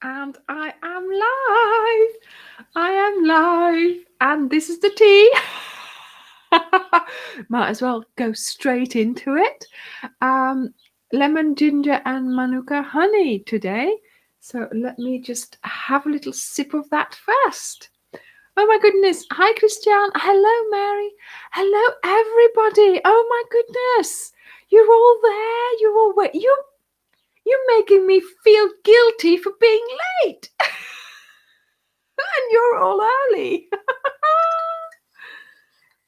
And I am live. I am live. And this is the tea. Might as well go straight into it. Lemon, ginger, and manuka honey today. So let me just have a little sip of that first. Oh my goodness. Hi, Christian. Hello, Mary. Hello, everybody. Oh my goodness. You're all there. You're all wait. You're making me feel guilty for being late. And you're all early.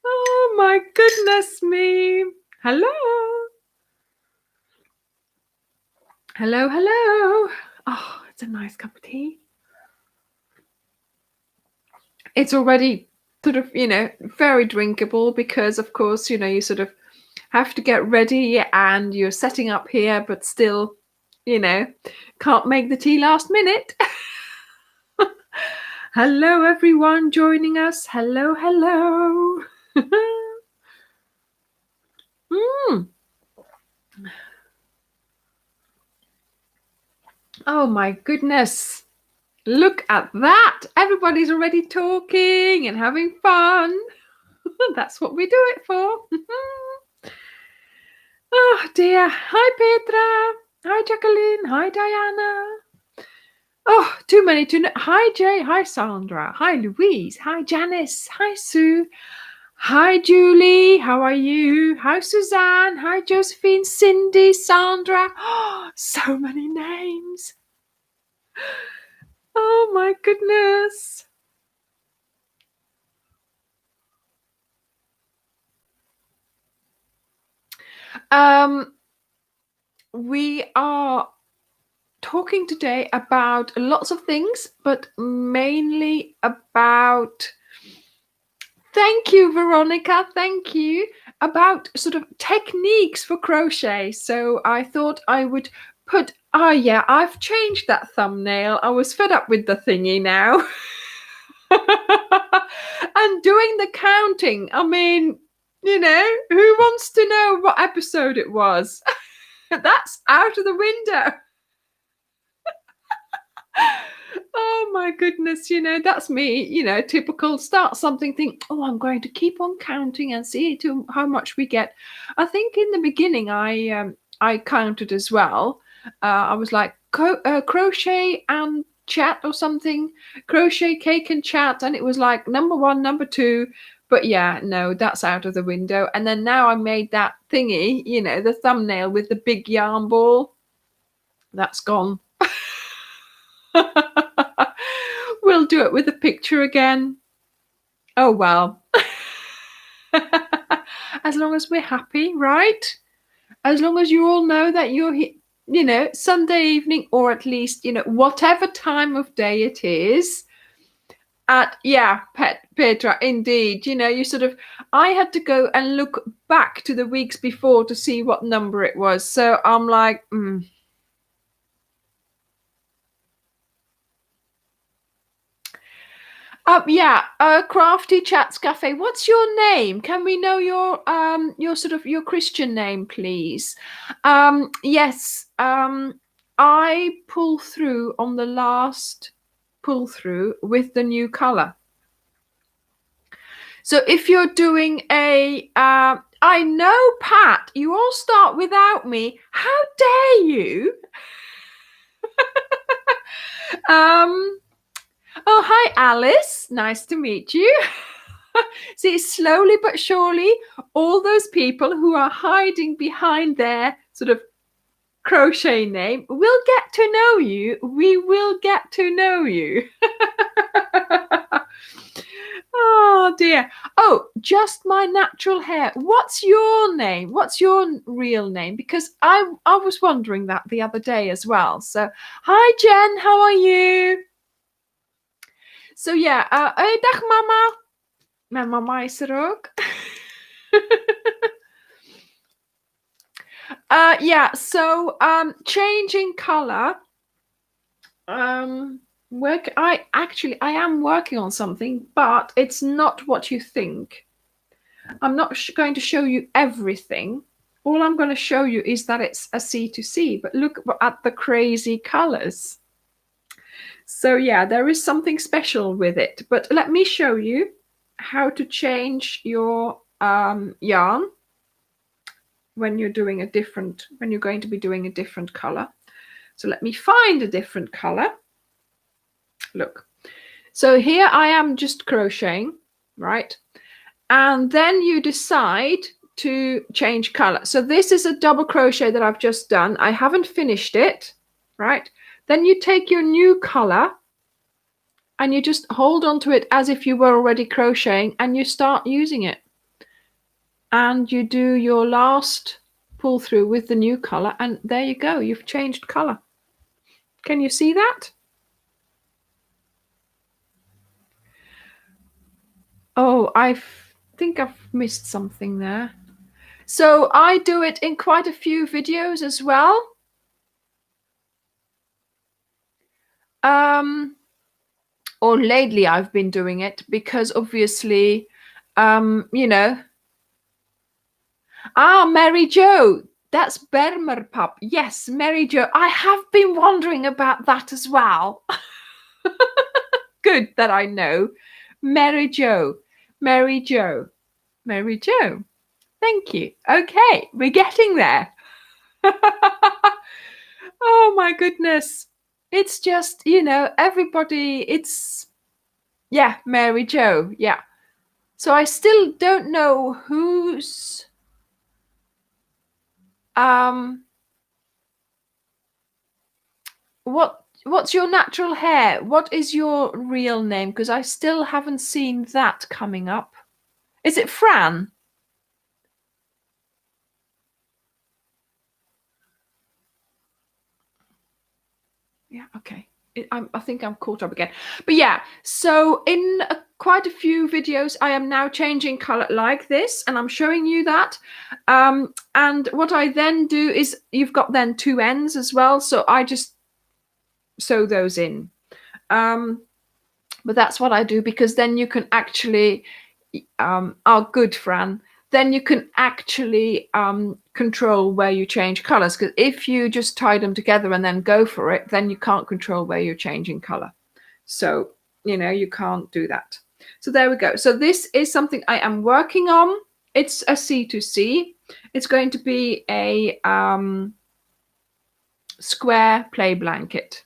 Oh my goodness me. Hello. Hello, hello. Oh, it's a nice cup of tea. It's already sort of, very drinkable because, of course, you sort of have to get ready and you're setting up here, but still, can't make the tea last minute. Hello, everyone joining us. Hello, hello. Oh my goodness. Look at that. Everybody's already talking and having fun. That's what we do it for. Oh dear. Hi, Petra. Hi, Jacqueline. Hi, Diana. Oh, too many to know. Hi, Jay. Hi, Sandra. Hi, Louise. Hi, Janice. Hi, Sue. Hi, Julie. How are you? Hi, Suzanne. Hi, Josephine. Cindy. Sandra. Oh, so many names. Oh my goodness. We are talking today about lots of things, but mainly about, thank you, Veronica, thank you, about sort of techniques for crochet. So I thought I would put, I've changed that thumbnail. I was fed up with the thingy now. And doing the counting. I mean, who wants to know what episode it was? That's out of the window. Oh my goodness, that's me, typical start something, think, oh, I'm going to keep on counting and see to how much we get. I think in the beginning I counted as well. I was like crochet and chat or something, crochet, cake and chat, and it was like number 1, number 2. But yeah, no, that's out of the window. And then now I made that thingy, the thumbnail with the big yarn ball. That's gone. We'll do it with a picture again. Oh well. As long as we're happy, right? As long as you all know that you're Sunday evening, or at least whatever time of day it is. Petra, indeed. You sort of, I had to go and look back to the weeks before to see what number it was. So I'm like, Crafty Chats Cafe. What's your name? Can we know your sort of your Christian name, please? Yes. I pull through on the last pull through with the new color. So if you're doing a, I know, Pat, you all start without me. How dare you? Oh, hi, Alice. Nice to meet you. See, slowly but surely, all those people who are hiding behind their sort of crochet name will get to know you. We will get to know you. Oh, dear. Oh, just my natural hair. What's your name? What's your real name? Because I was wondering that the other day as well. So, hi, Jen. How are you? So yeah, hey, dag mama. Mijn mama is er ook. So changing color. I am working on something, but it's not what you think. I'm not going to show you everything. All I'm going to show you is that it's a C2C, but look at the crazy colors. So yeah, there is something special with it. But let me show you how to change your yarn when you're going to be doing a different color. So let me find a different color. Look. So here I am just crocheting, right? And then you decide to change color. So this is a double crochet that I've just done. I haven't finished it, right? Then you take your new color and you just hold on to it as if you were already crocheting, and you start using it. And you do your last pull through with the new color, and there you go. You've changed color. Can you see that? Oh, I think I've missed something there. So I do it in quite a few videos as well. Or lately I've been doing it because obviously, you know. Mary Jo, that's Bermerpup. Yes, Mary Jo. I have been wondering about that as well. Good that I know. Mary Jo, Mary Jo, Mary Jo. Thank you. Okay, we're getting there. Oh my goodness. It's just, everybody, yeah, Mary Jo. Yeah. So I still don't know who's what's your natural hair? What is your real name? Because I still haven't seen that coming up. Is it Fran? Yeah, okay. I think I'm caught up again. But yeah, so in quite a few videos, I am now changing color like this, and I'm showing you that. And what I then do is, you've got then two ends as well, so I just sew those in. But that's what I do, because then you can actually, oh, good, Fran. Then you can actually control where you change colors. Because if you just tie them together and then go for it, then you can't control where you're changing color. So, you can't do that. So there we go. So this is something I am working on. It's a C2C. It's going to be a square play blanket.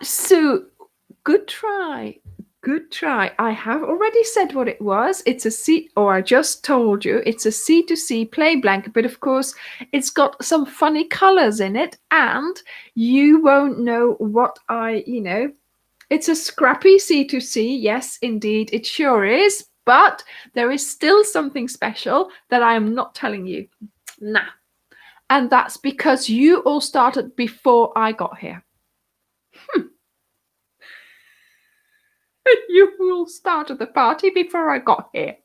Sue, good try. Good try. I have already said what it was. It's a C, or I just told you, it's a C2C play blanket, but of course it's got some funny colors in it, and you won't know what it's a scrappy C2C. Yes, indeed, it sure is, but there is still something special that I am not telling you. Nah. And that's because you all started before I got here. You all started the party before I got here.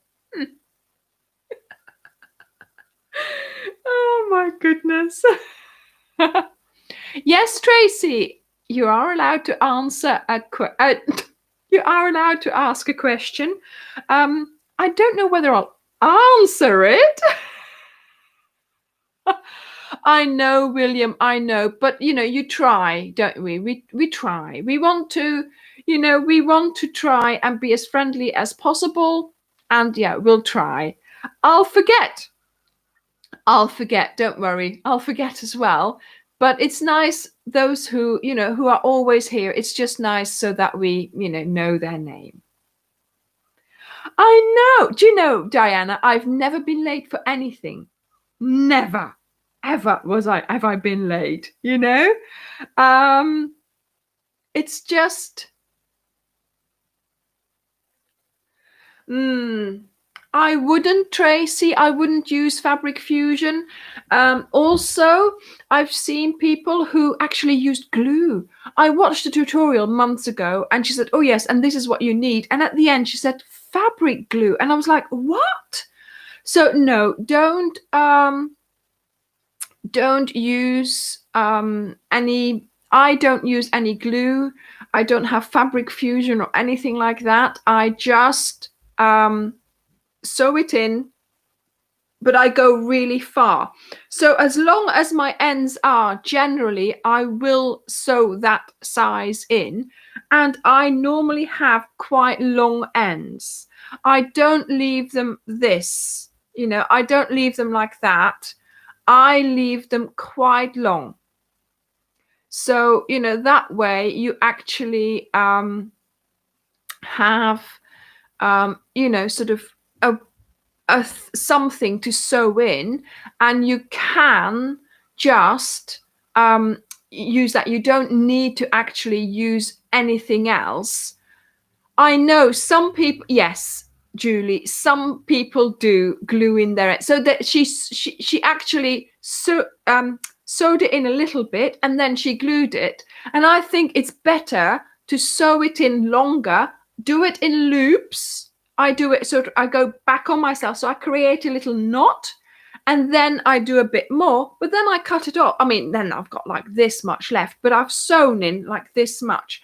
Oh my goodness. Yes, Tracy, you are allowed to answer you are allowed to ask a question. I don't know whether I'll answer it. I know, William, I know, but you try, don't we? We try. We want to, we want to try and be as friendly as possible. And yeah, we'll try. I'll forget. Don't worry. I'll forget as well. But it's nice, those who, who are always here. It's just nice so that we, know their name. I know. Do you know, Diana, I've never been late for anything. Never, ever have I been late, It's just, I wouldn't, Tracy. I wouldn't use fabric fusion. Also, I've seen people who actually used glue. I watched a tutorial months ago, and she said, "Oh yes, and this is what you need." And at the end, she said, "Fabric glue," and I was like, "What?" So no, don't use any. I don't use any glue. I don't have fabric fusion or anything like that. I just sew it in but I go really far. So as long as my ends are, generally, I will sew that size in. And I normally have quite long ends. I don't leave them this, I don't leave them like that. I leave them quite long. So, that way you actually have, sort of something to sew in, and you can just use that. You don't need to actually use anything else. I know some people, yes, Julie, some people do glue in there. So that she actually sewed it in a little bit and then she glued it. And I think it's better to sew it in longer, do it in loops. I do it so I go back on myself. So I create a little knot and then I do a bit more, but then I cut it off. I mean, then I've got like this much left, but I've sewn in like this much.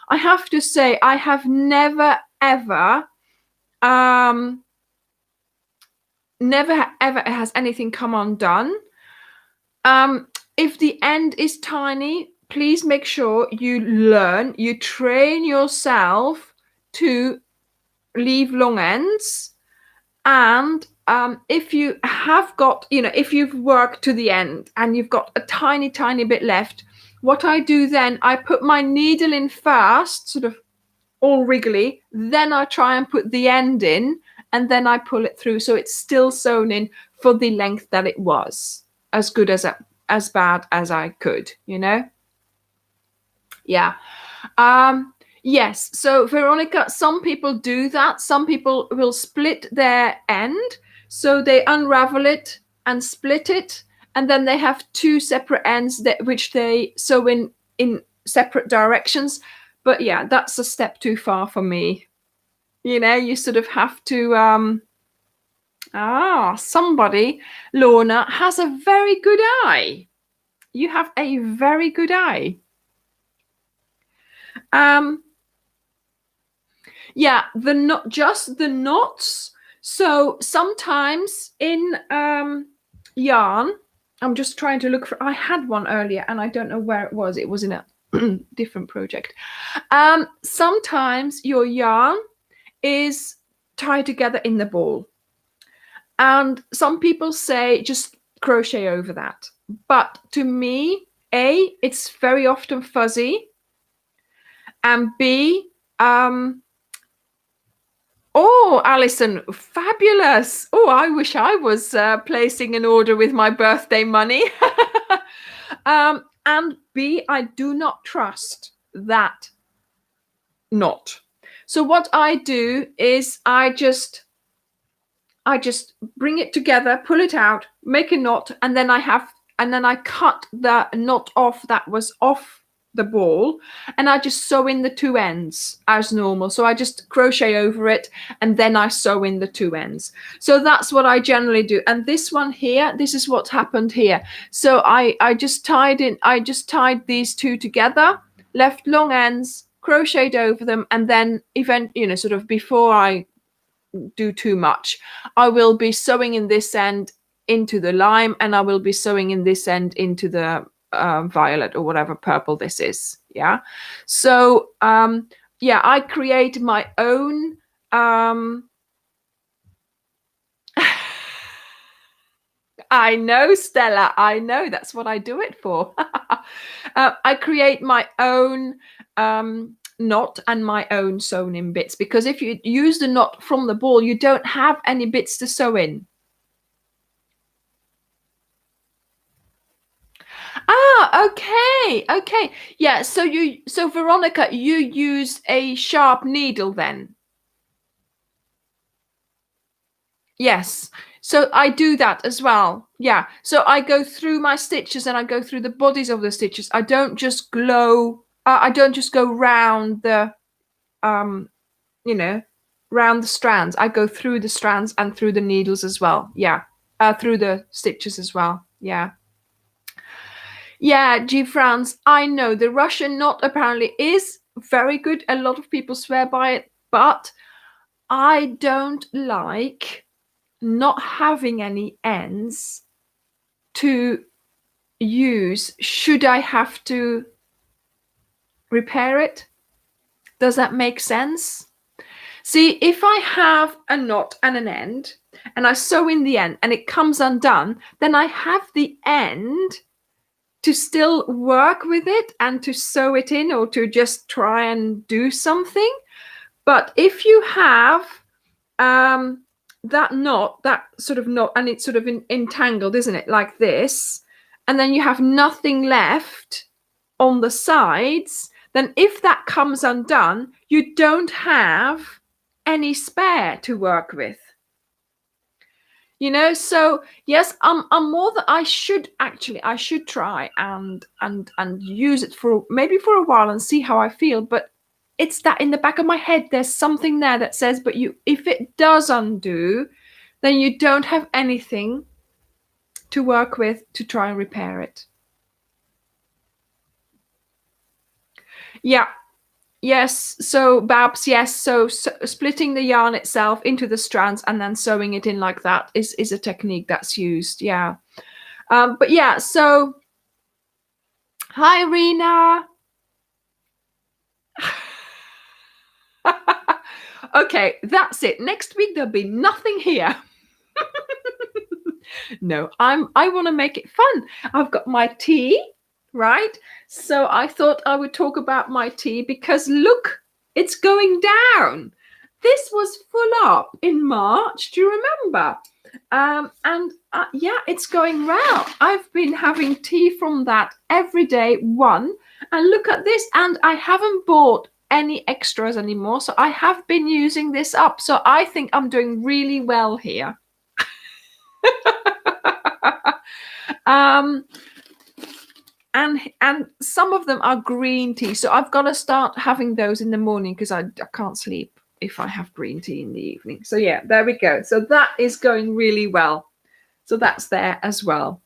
I have to say, I have never, ever, never, ever has anything come undone. If the end is tiny, please make sure you train yourself to leave long ends. And if you have got, if you've worked to the end and you've got a tiny, tiny bit left, what I do then, I put my needle in first, sort of all wriggly, then I try and put the end in, and then I pull it through so it's still sewn in for the length that it was, as good as bad as I could, Yeah. Yes. So Veronica, some people do that. Some people will split their end. So they unravel it and split it. And then they have two separate ends which they sew in separate directions. But yeah, that's a step too far for me. You sort of have to, somebody, Lorna, has a very good eye. You have a very good eye. Yeah, just the knots. So sometimes in yarn, I'm just trying to look for, I had one earlier and I don't know where it was. It was in a different project. Sometimes your yarn is tied together in the ball. And some people say just crochet over that. But to me, A, it's very often fuzzy. And B, oh, Alison, fabulous. Oh, I wish I was placing an order with my birthday money. And B, I do not trust that knot. So what I do is I just bring it together, pull it out, make a knot, and then I cut the knot off that was off the ball, and I just sew in the two ends as normal. So I just crochet over it and then I sew in the two ends. So that's what I generally do. And this one here, this is what happened here. So I just tied these two together, left long ends, crocheted over them, and then sort of before I do too much, I will be sewing in this end into the lime, and I will be sewing in this end into the violet or whatever purple this is. Yeah. So I create my own I know, Stella, I know, that's what I do it for. I create my own knot and my own sewn in bits, because if you use the knot from the ball, you don't have any bits to sew in. Okay. Yeah, so Veronica, you use a sharp needle then? Yes. So I do that as well. Yeah. So I go through my stitches and I go through the bodies of the stitches. I don't just go round the round the strands. I go through the strands and through the needles as well. Yeah. Through the stitches as well. Yeah. Yeah, G. France, I know the Russian knot apparently is very good. A lot of people swear by it, but I don't like not having any ends to use, should I have to repair it? Does that make sense? See, if I have a knot and an end and I sew in the end and it comes undone, then I have the end to still work with it and to sew it in or to just try and do something. But if you have that knot, that sort of knot, and it's sort of entangled, isn't it, like this, and then you have nothing left on the sides, then if that comes undone, you don't have any spare to work with. You know, so yes, I'm more that I should try and use it for maybe for a while and see how I feel. But it's that in the back of my head, there's something there that says, but if it does undo, then you don't have anything to work with to try and repair it. Yeah. Yes, so Babs, yes, so splitting the yarn itself into the strands and then sewing it in like that is a technique that's used, yeah. But yeah, so hi, Rena. Okay, that's it. Next week there'll be nothing here. No, I want to make it fun. I've got my tea, right? So I thought I would talk about my tea because look, it's going down. This was full up in March. Do you remember? Yeah, it's going round. I've been having tea from that every day, one. And look at this. And I haven't bought any extras anymore. So I have been using this up. So I think I'm doing really well here. And some of them are green tea, so I've got to start having those in the morning because I can't sleep if I have green tea in the evening. So yeah, there we go. So that is going really well. So that's there as well.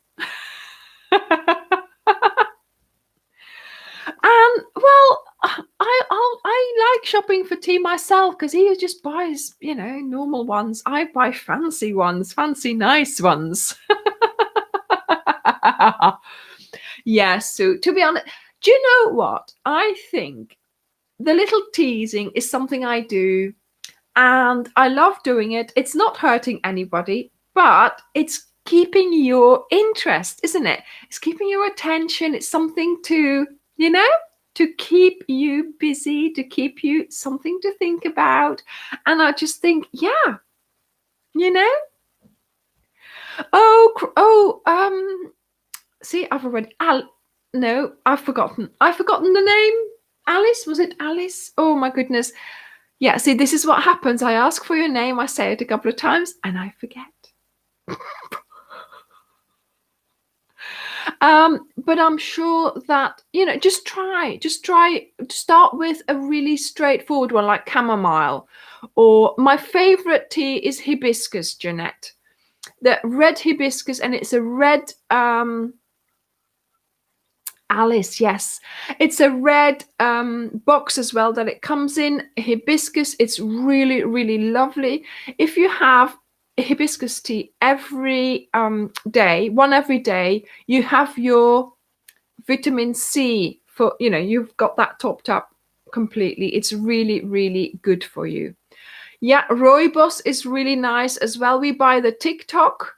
Well, I like shopping for tea myself because he just buys, normal ones. I buy fancy ones, fancy nice ones. Yes, so to be honest, do you know what? I think the little teasing is something I do and I love doing it. It's not hurting anybody, but it's keeping your interest, isn't it? It's keeping your attention. It's something to, to keep you busy, to keep you something to think about. And I just think, yeah, see, I've already. No, I've forgotten. I've forgotten the name. Alice? Was it Alice? Oh my goodness. Yeah. See, this is what happens. I ask for your name. I say it a couple of times, and I forget. But I'm sure that just try to start with a really straightforward one like chamomile, or my favorite tea is hibiscus, Jeanette. The red hibiscus, and it's a red Alice, yes, it's a red box as well that it comes in. Hibiscus, it's really, really lovely. If you have hibiscus tea every day, one every day, you have your vitamin C for, you've got that topped up completely. It's really, really good for you. Yeah, rooibos is really nice as well. We buy the TikTok.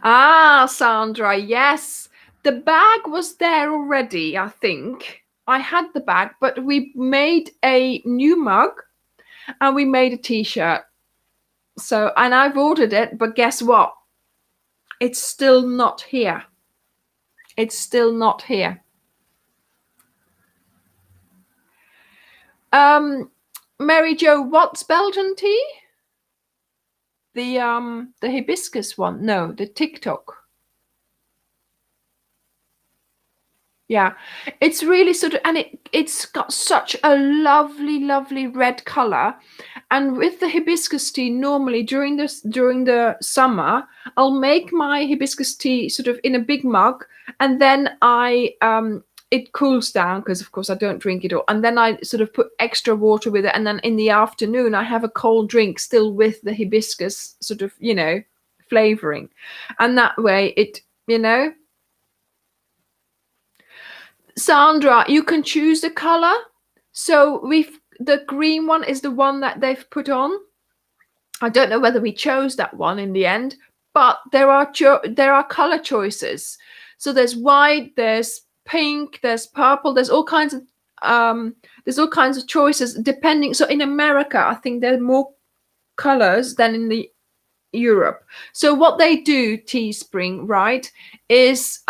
Ah, Sandra, yes. The bag was there already, I think. I had the bag, but we made a new mug and we made a t-shirt. So, and I've ordered it, but guess what? It's still not here. It's still not here. Mary Jo, what's Belgian tea? The hibiscus one. No, the TikTok. Yeah, it's really sort of, and it's got such a lovely, lovely red color. And with the hibiscus tea, normally during the summer, I'll make my hibiscus tea sort of in a big mug, and then I it cools down because, of course, I don't drink it all. And then I sort of put extra water with it. And then in the afternoon, I have a cold drink still with the hibiscus sort of, flavoring. And that way it, Sandra, you can choose the color. So the green one is the one that they've put on. I don't know whether we chose that one in the end, but there are color choices. So there's white, there's pink, there's purple, there's all kinds of choices depending. So in America, I think there are more colors than in the Europe. So what they do, Teespring, right, is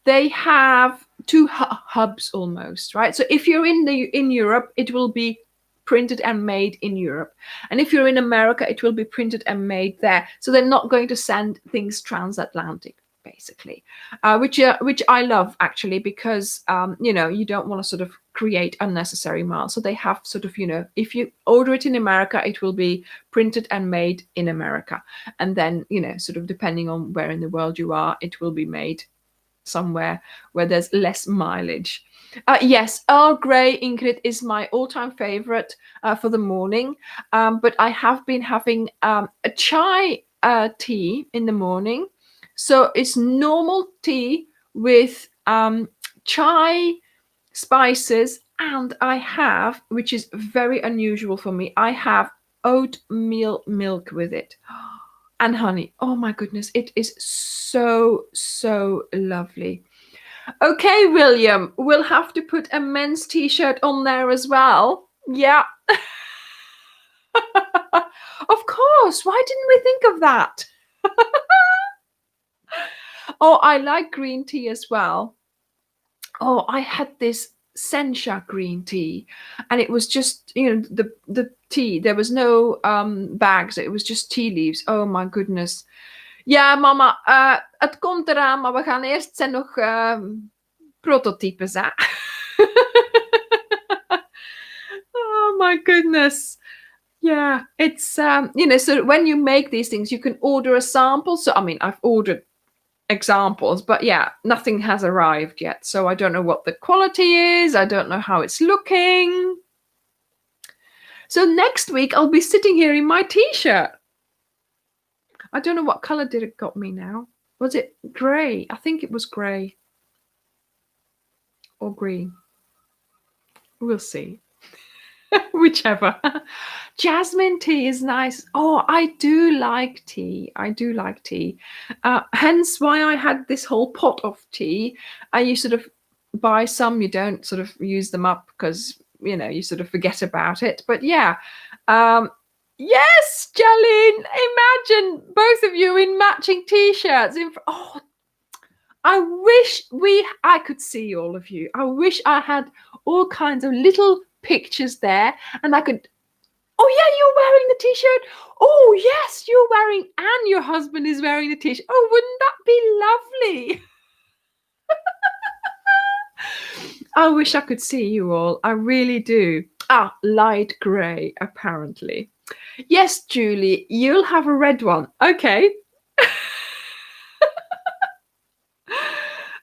they have two hubs almost, right? So if you're in Europe, it will be printed and made in Europe, and if you're in America, it will be printed and made there. So they're not going to send things transatlantic, basically, which I love, actually, because you don't want to sort of create unnecessary miles. So they have sort of, if you order it in America, it will be printed and made in America, and then sort of depending on where in the world you are, it will be made somewhere where there's less mileage. Yes, Earl Grey, Ingrid, is my all-time favorite for the morning, but I have been having a chai tea in the morning. So it's normal tea with chai spices, and I have, which is very unusual for me, I have oatmeal milk with it. And honey. Oh my goodness, it is so, so lovely. Okay, William, we'll have to put a men's t-shirt on there as well. Yeah. Of course. Why didn't we think of that? Oh, I like green tea as well. Oh, I had this sencha green tea, and it was just, the tea. There was no bags. It was just tea leaves. Oh my goodness. Ja, mama, het komt eraan, maar we gaan eerst zijn nog prototypes, hè? Oh my goodness. Yeah, it's so when you make these things, you can order a sample. So I mean, I've ordered examples, but yeah, nothing has arrived yet. So I don't know what the quality is. I don't know how it's looking. So next week I'll be sitting here in my t-shirt. I don't know what color did it got me now. Was it grey? I think it was grey. Or green. We'll see. Whichever. Jasmine tea is nice. Oh, I do like tea. Hence why I had this whole pot of tea. You sort of buy some, you don't sort of use them up because, you sort of forget about it. But yeah. Yes, Jalene, imagine both of you in matching t-shirts. Oh, I wish I could see all of you. I wish I had all kinds of little pictures there, and I could. Oh yeah, you're wearing the t-shirt. Oh yes, you're wearing, and your husband is wearing the t-shirt. Oh, wouldn't that be lovely? I wish I could see you all. I really do. Light grey, apparently. Yes, Julie, you'll have a red one. Okay.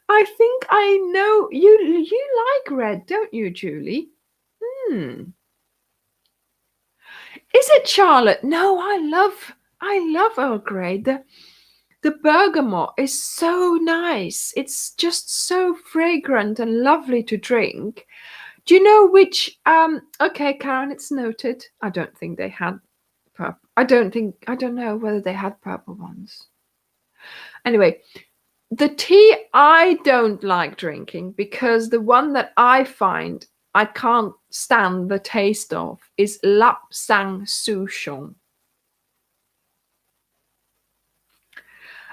I think I know you like red, don't you, Julie? Is it Charlotte? No, I love Earl Grey. The bergamot is so nice. It's just so fragrant and lovely to drink. Do you know which okay, Karen, it's noted. I don't think they had purple. I don't know whether they had purple ones. Anyway, the tea I don't like drinking, because the one that I find I can't stand the taste of is Lapsang Souchong.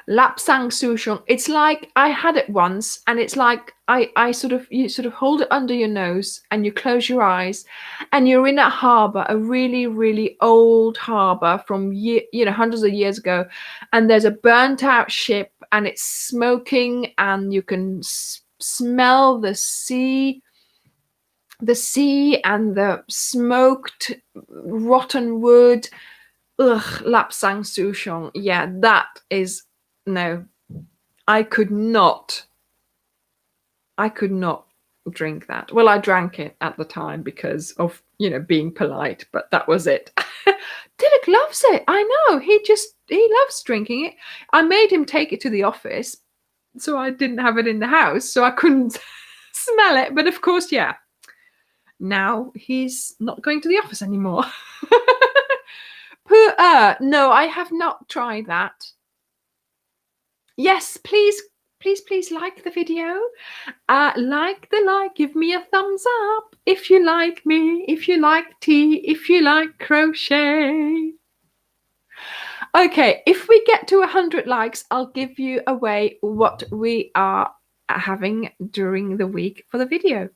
Lapsang Souchong. It's like, I had it once, and it's like you sort of hold it under your nose and you close your eyes, and you're in a harbor, a really, really old harbor from hundreds of years ago, and there's a burnt out ship and it's smoking, and you can smell the sea and the smoked rotten wood. Ugh, Lapsang Souchong. Yeah, that is, no, I could not drink that. Well, I drank it at the time because of, being polite, but that was it. Derek loves it. I know. He loves drinking it. I made him take it to the office, so I didn't have it in the house, so I couldn't smell it. But of course, yeah. Now he's not going to the office anymore. No, I have not tried that. Yes, please like the video. Give me a thumbs up if you like me, if you like tea, if you like crochet. Okay, if we get to 100 likes, I'll give you away what we are having during the week for the video.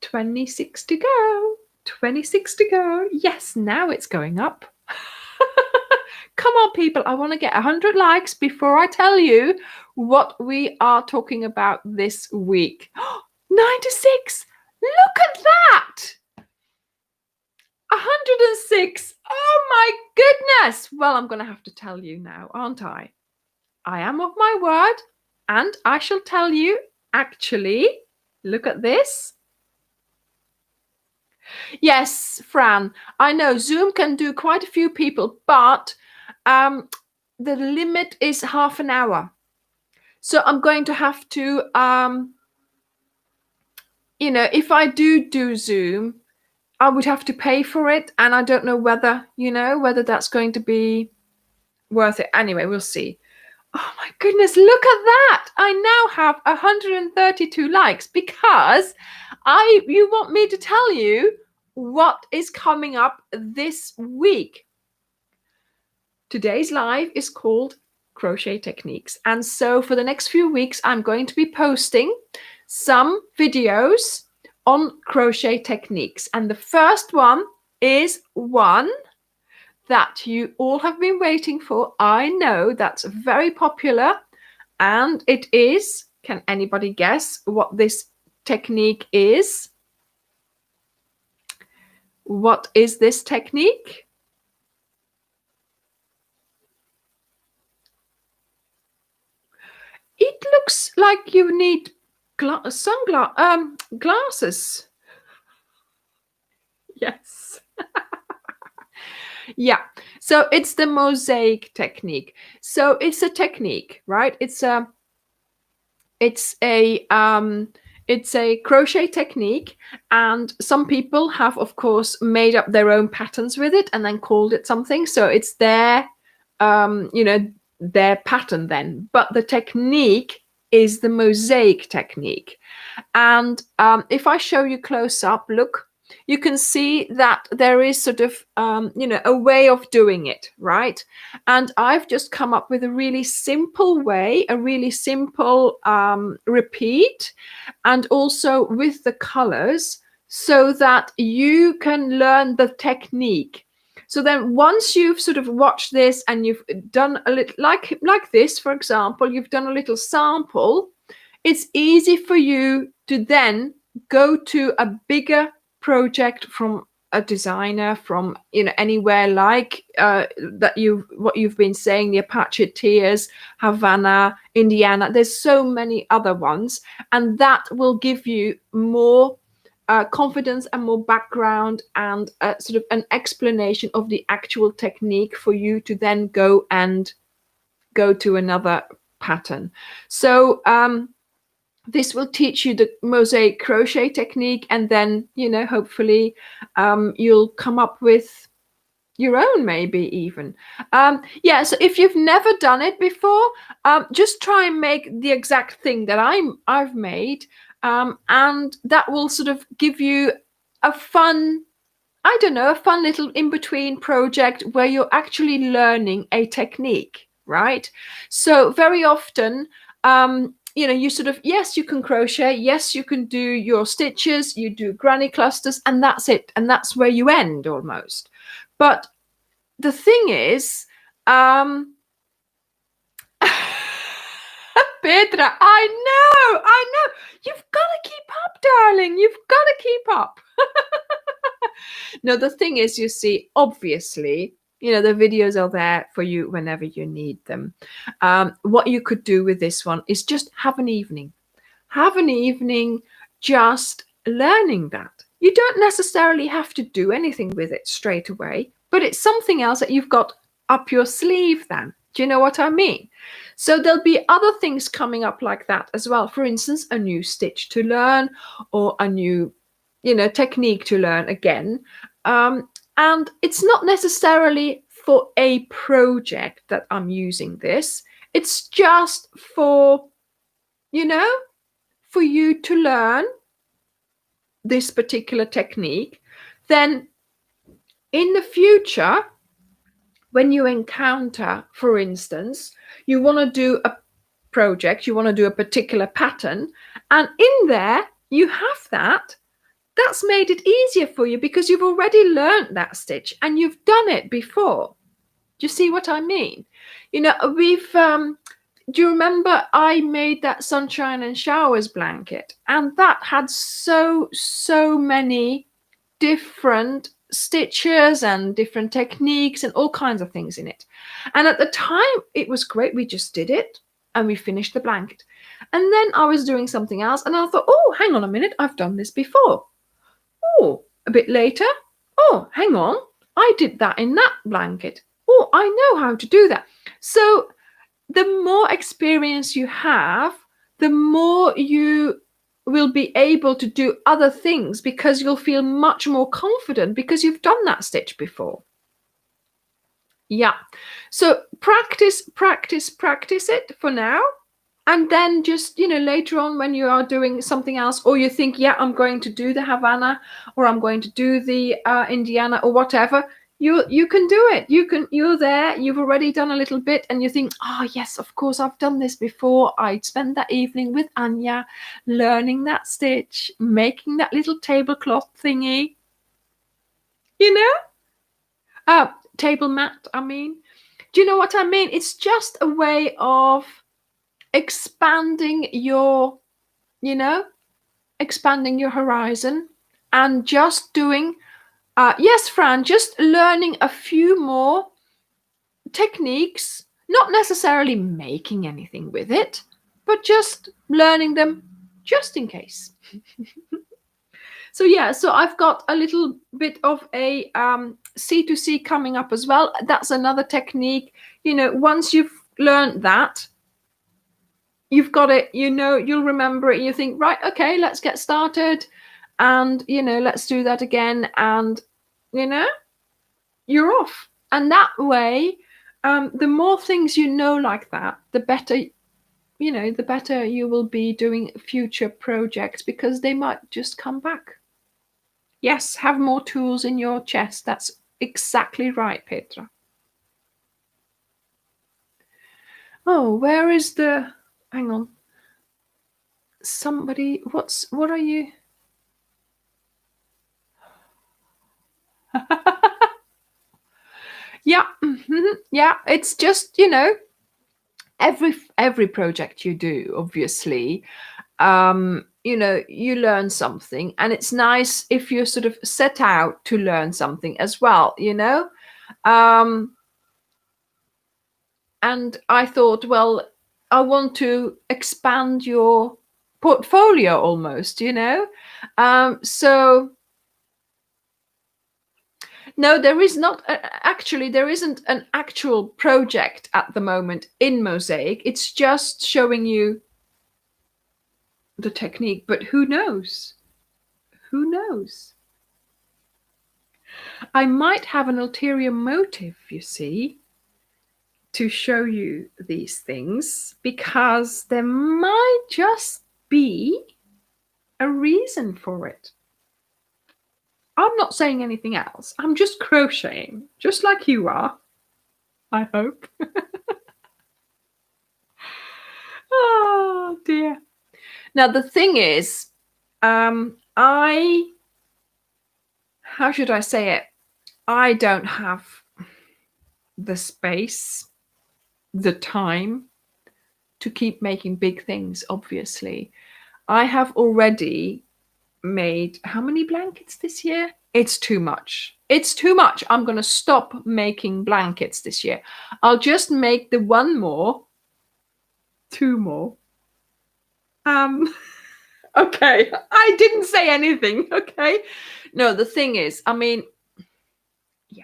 26 to go. 26 to go. Yes, now it's going up. Come on, people. I want to get 100 likes before I tell you what we are talking about this week. 96. Look at that. 106. Oh my goodness. Well, I'm going to have to tell you now, aren't I? I am of my word, and I shall tell you. Actually, look at this. Yes, Fran, I know Zoom can do quite a few people, but the limit is half an hour. So I'm going to have to, if I do Zoom, I would have to pay for it. And I don't know whether that's going to be worth it. Anyway, we'll see. Oh my goodness, look at that. I now have 132 likes because you want me to tell you what is coming up this week. Today's live is called Crochet Techniques. And so for the next few weeks, I'm going to be posting some videos on crochet techniques. And the first one is one that you all have been waiting for. I know that's very popular. And it is, can anybody guess what this technique is? What is this technique? It looks like you need glasses. Yes. Yeah. So it's the mosaic technique. So it's a technique, right? It's a crochet technique, and some people have, of course, made up their own patterns with it and then called it something. So it's their pattern then. But the technique is the mosaic technique. And if I show you close up, look, you can see that there is sort of, a way of doing it, right? And I've just come up with a really simple way, a really simple repeat, and also with the colors so that you can learn the technique. So then once you've sort of watched this and you've done a little, like this, for example, you've done a little sample, it's easy for you to then go to a bigger project from a designer from anywhere, like what you've been saying, the Apache Tears, Havana, Indiana. There's so many other ones, and that will give you more confidence and more background and sort of an explanation of the actual technique for you to then go to another pattern. So this will teach you the mosaic crochet technique, and then hopefully you'll come up with your own, maybe even. So if you've never done it before, just try and make the exact thing that I've made, and that will sort of give you a fun little in-between project where you're actually learning a technique, right? So very often you sort of, yes, you can crochet, yes, you can do your stitches, you do granny clusters, and that's it, and that's where you end almost. But the thing is, Petra, I know, you've got to keep up, darling, you've got to keep up. No, the thing is, you see, obviously, the videos are there for you whenever you need them. What you could do with this one is just have an evening. have an evening just learning that. You don't necessarily have to do anything with it straight away, but it's something else that you've got up your sleeve then. Do you know what I mean? So there'll be other things coming up like that as well. For instance, a new stitch to learn, or a new, technique to learn again. And it's not necessarily for a project that I'm using this. It's just for, you know, for you to learn this particular technique. Then in the future, when you encounter, for instance, you want to do a project, you want to do a particular pattern, and in there you have that's made it easier for you because you've already learned that stitch and you've done it before. Do you see what I mean? We've do you remember I made that sunshine and showers blanket, and that had so many different stitches and different techniques and all kinds of things in it. And at the time it was great. We just did it and we finished the blanket. And then I was doing something else and I thought, oh, hang on a minute, I've done this before. Oh, a bit later, oh, hang on, I did that in that blanket. Oh, I know how to do that. So the more experience you have, the more you will be able to do other things, because you'll feel much more confident because you've done that stitch before. Yeah. So practice it for now. And then just, later on when you are doing something else, or you think, yeah, I'm going to do the Havana, or I'm going to do the Indiana, or whatever, you can do it. You're there, you've already done a little bit, and you think, oh yes, of course, I've done this before. I spent that evening with Anja learning that stitch, making that little tablecloth thingy, table mat, I mean. Do you know what I mean? It's just a way of expanding your horizon, and just doing yes, Fran, just learning a few more techniques, not necessarily making anything with it, but just learning them just in case. So yeah, so I've got a little bit of a C2C coming up as well. That's another technique. Once you've learned that, you've got it, you'll remember it, and you think, right, okay, let's get started, and let's do that again, and you're off. And that way, the more things like that, the better you will be doing future projects, because they might just come back. Yes, have more tools in your chest. That's exactly right, Petra. Oh, where is the, hang on, somebody, what are you? Yeah, yeah, it's just, every project you do, obviously, you learn something, and it's nice if you sort of set out to learn something as well, and I thought, well, I want to expand your portfolio almost, so no, there is not actually, there isn't an actual project at the moment in Mosaic. It's just showing you the technique, but who knows? Who knows? I might have an ulterior motive, you see, to show you these things, because there might just be a reason for it. I'm not saying anything else. I'm just crocheting, just like you are, I hope. Oh dear. Now the thing is, how should I say it? I don't have the space, the time to keep making big things, obviously. I have already made how many blankets this year? It's too much. It's too much. I'm going to stop making blankets this year. I'll just make the one more, two more. Okay, I didn't say anything. Okay. No, the thing is, I mean, yeah,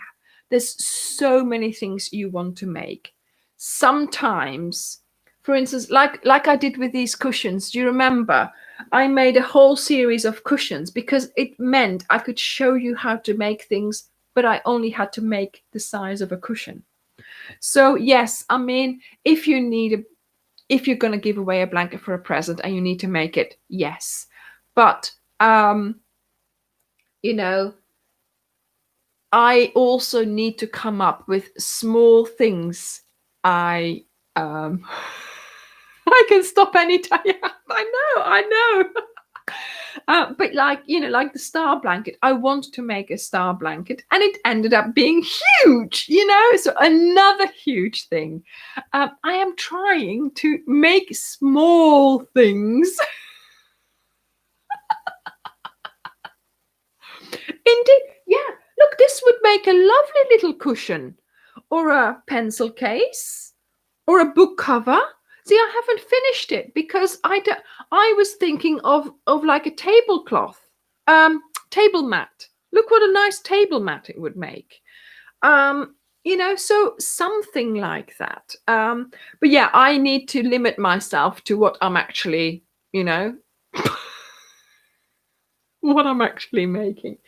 there's so many things you want to make. Sometimes, for instance, like I did with these cushions, do you remember? I made a whole series of cushions because it meant I could show you how to make things, but I only had to make the size of a cushion. So yes, I mean, if you're going to give away a blanket for a present and you need to make it, yes. But you know, I also need to come up with small things. I I can stop anytime. Yeah, I know. But like, like the star blanket, I wanted to make a star blanket and it ended up being huge, so another huge thing. I am trying to make small things. Indeed, yeah. Look, this would make a lovely little cushion, or a pencil case, or a book cover. See, I haven't finished it because I was thinking of like a tablecloth, table mat. Look what a nice table mat it would make. So something like that. But yeah, I need to limit myself to what I'm actually, what I'm actually making.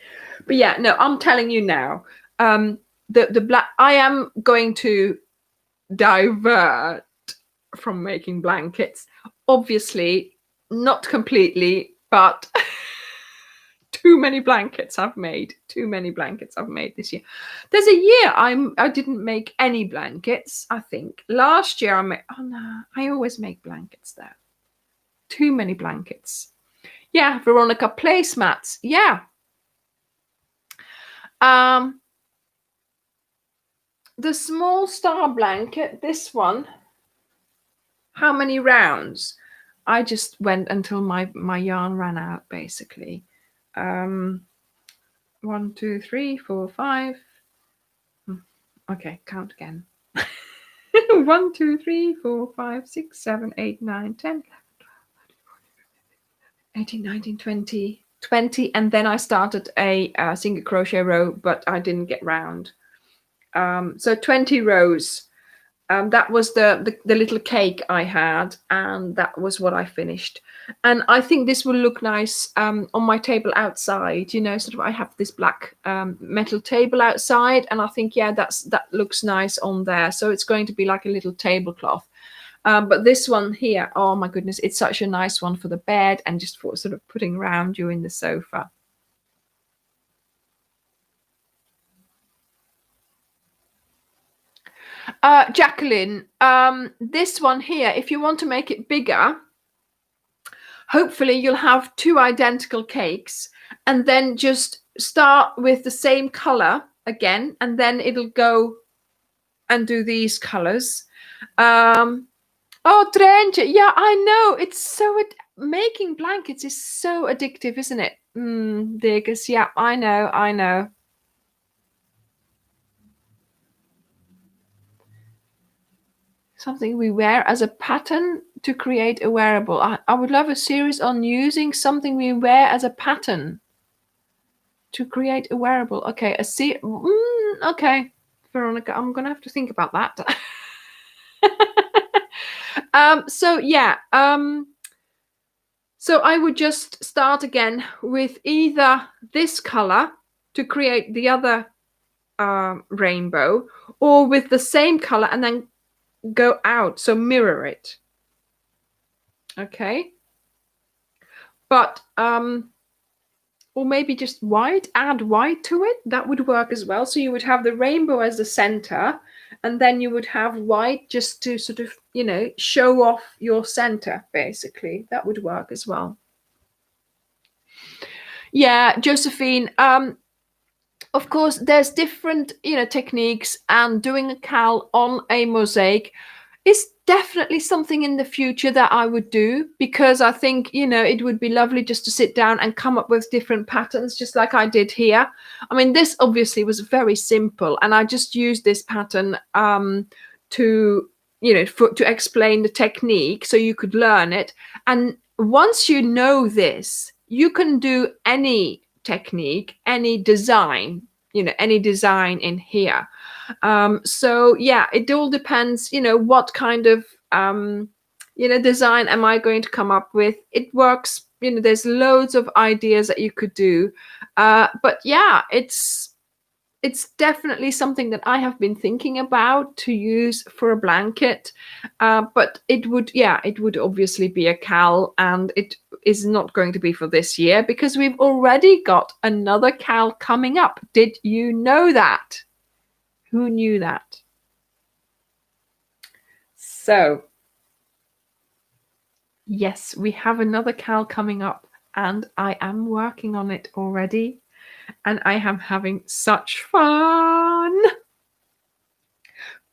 But yeah, no, I'm telling you now, the black. I am going to divert from making blankets. Obviously, not completely, but too many blankets I've made. Too many blankets I've made this year. There's a year I didn't make any blankets. I think last year I made. Oh no, I always make blankets though. Too many blankets. Yeah, Veronica, placemats. Yeah. The small star blanket, this one, how many rounds? I just went until my yarn ran out, basically. 1, 2, 3, 4, 5. Okay, count again. 1, 2, 3, 4, 5, 6, 7, 8, 9, 10, 18, 19, 20. 20, and then I started a single crochet row, but I didn't get round. So 20 rows. That was the little cake I had, and that was what I finished. And I think this will look nice on my table outside. Sort of I have this black metal table outside, and I think that looks nice on there. So it's going to be like a little tablecloth. But this one here, oh my goodness, it's such a nice one for the bed and just for sort of putting around you in the sofa. Jacqueline, this one here, if you want to make it bigger, hopefully you'll have 2 identical cakes and then just start with the same color again, and then it'll go and do these colors. Oh, Trenche, yeah, I know. It's so making blankets is so addictive, isn't it? Diggers, yeah, I know. Something we wear as a pattern to create a wearable. I would love a series on using something we wear as a pattern to create a wearable. Okay, okay, Veronica, I'm gonna have to think about that. So yeah, so I would just start again with either this color to create the other rainbow, or with the same color and then go out, so mirror it. Okay, but or maybe just white, add white to it. That would work as well. So you would have the rainbow as the center, and then you would have white just to sort of, show off your center, basically. That would work as well. Yeah, Josephine, of course, there's different, techniques, and doing a cal on a mosaic is definitely something in the future that I would do, because I think, it would be lovely just to sit down and come up with different patterns, just like I did here. I mean, this obviously was very simple, and I just used this pattern to, to explain the technique so you could learn it. And once you know this, you can do any technique, any design, any design in here. So yeah, it all depends, what kind of design am I going to come up with. It works, there's loads of ideas that you could do. But yeah, it's definitely something that I have been thinking about to use for a blanket. But it would obviously be a cowl, and it is not going to be for this year because we've already got another cowl coming up. Did you know that? Who knew that? So yes, we have another cowl coming up, and I am working on it already, and I am having such fun.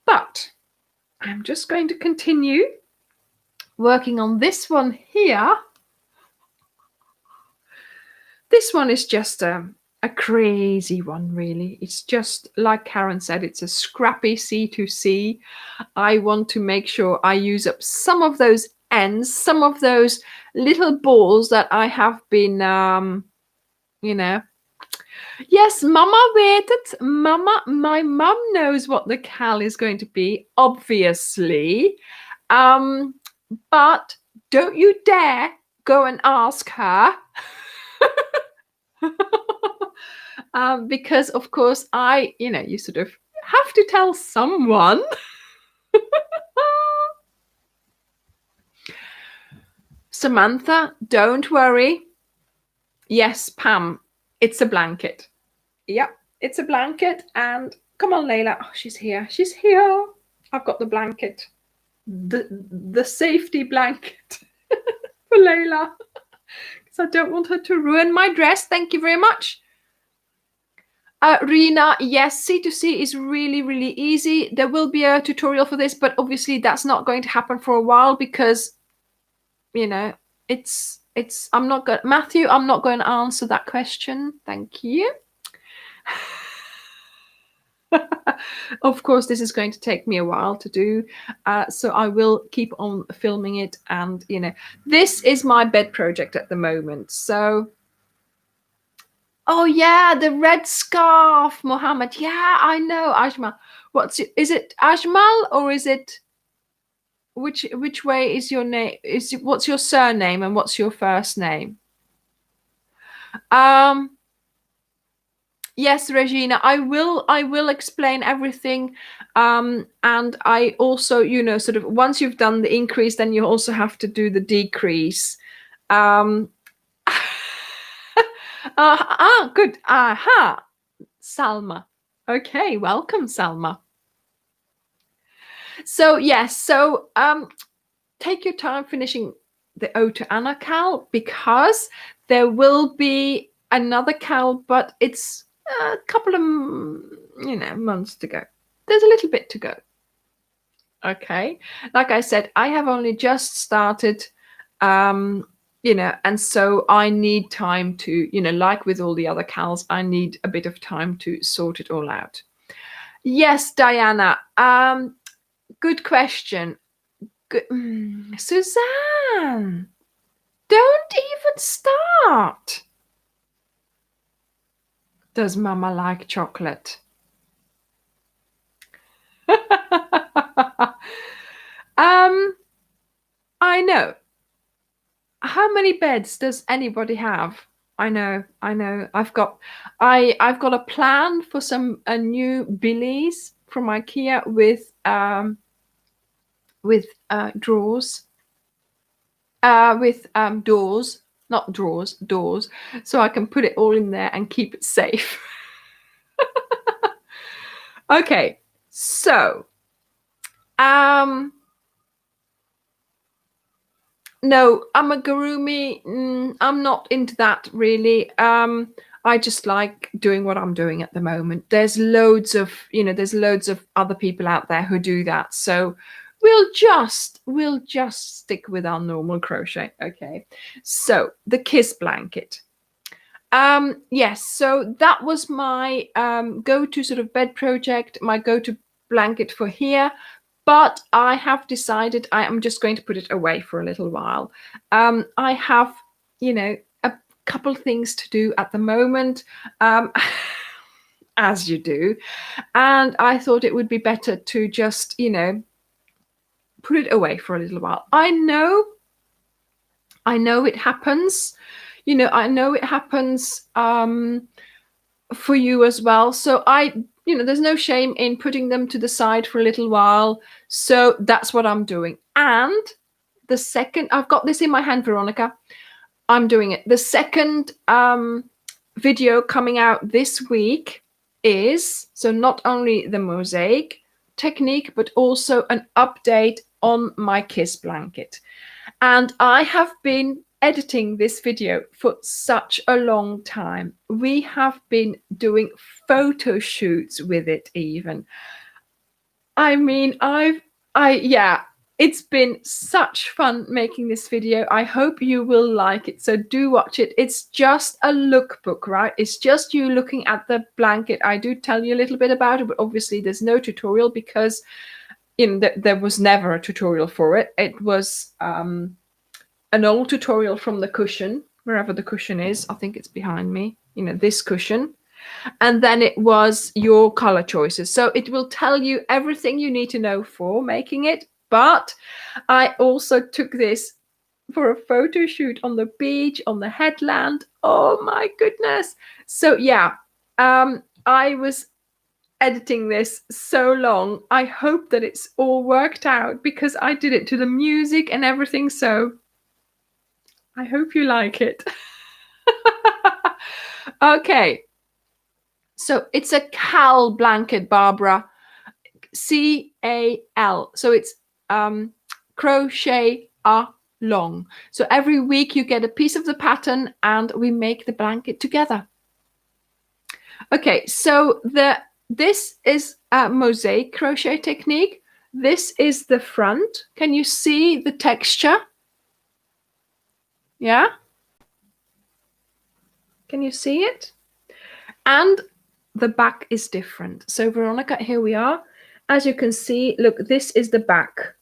But I'm just going to continue working on this one here. This one is just a crazy one, really. It's just like Karen said, it's a scrappy C2C. I want to make sure I use up some of those ends, some of those little balls that I have been, Yes, Mama waited. My mum knows what the cal is going to be, obviously. But don't you dare go and ask her. Because of course you sort of have to tell someone. Samantha, don't worry. Yes, Pam, it's a blanket. Yep, it's a blanket. And come on, Layla. Oh, she's here. She's here. I've got the blanket. The safety blanket for Layla. Because I don't want her to ruin my dress. Thank you very much. Rina, yes, C2C is really, really easy. There will be a tutorial for this, but obviously that's not going to happen for a while because, I'm not going, Matthew, I'm not going to answer that question. Thank you. Of course, this is going to take me a while to do, so I will keep on filming it. And this is my bed project at the moment. So, oh yeah, the red scarf, Mohammed. Yeah, I know, Ajmal. Is it Ajmal, or is it which way is your name? What's your surname and what's your first name? Yes, Regina, I will explain everything. And I also, sort of once you've done the increase, then you also have to do the decrease. Good. Aha. Salma. Okay, welcome, Salma. So yes, take your time finishing the Ode to Anna cowl, because there will be another cowl, but it's a couple of months to go. There's a little bit to go. Okay, like I said, I have only just started, and so I need time to, like with all the other cowls, I need a bit of time to sort it all out. Yes, Diana. Good question. Suzanne, don't even start. Does Mama like chocolate? I know. How many beds does anybody have? I know. I've got a plan for some new Billies from IKEA with drawers, with doors, not drawers, doors, so I can put it all in there and keep it safe. Okay, so no, amigurumi, I'm not into that really. I just like doing what I'm doing at the moment. There's loads of other people out there who do that. So we'll just stick with our normal crochet. Okay. So the kiss blanket. Yes, so that was my go-to sort of bed project, my go-to blanket for here. But I have decided I am just going to put it away for a little while. I have, a couple things to do at the moment, as you do. And I thought it would be better to just, put it away for a little while. I know it happens. I know it happens for you as well. So there's no shame in putting them to the side for a little while. So that's what I'm doing. And the second, I've got this in my hand, Veronica, I'm doing it. The second video coming out this week is, so not only the mosaic technique, but also an update on my kiss blanket. And I have been editing this video for such a long time. We have been doing photo shoots with it even. I mean, it's been such fun making this video. I hope you will like it. So do watch it. It's just a lookbook, right? It's just you looking at the blanket. I do tell you a little bit about it, but obviously there's no tutorial because there was never a tutorial for it. It was an old tutorial from the cushion, wherever the cushion is. I think it's behind me, this cushion. And then it was your color choices. So it will tell you everything you need to know for making it. But I also took this for a photo shoot on the beach, on the headland. Oh my goodness. So yeah, I was editing this so long. I hope that it's all worked out because I did it to the music and everything. So I hope you like it. Okay. So it's a cal blanket, Barbara. C-A-L. So it's crochet along. So every week you get a piece of the pattern and we make the blanket together. Okay, so this is a mosaic crochet technique. This is the front. Can you see the texture? Yeah? Can you see it? And the back is different. So Veronica, here we are. As you can see, look, this is the back.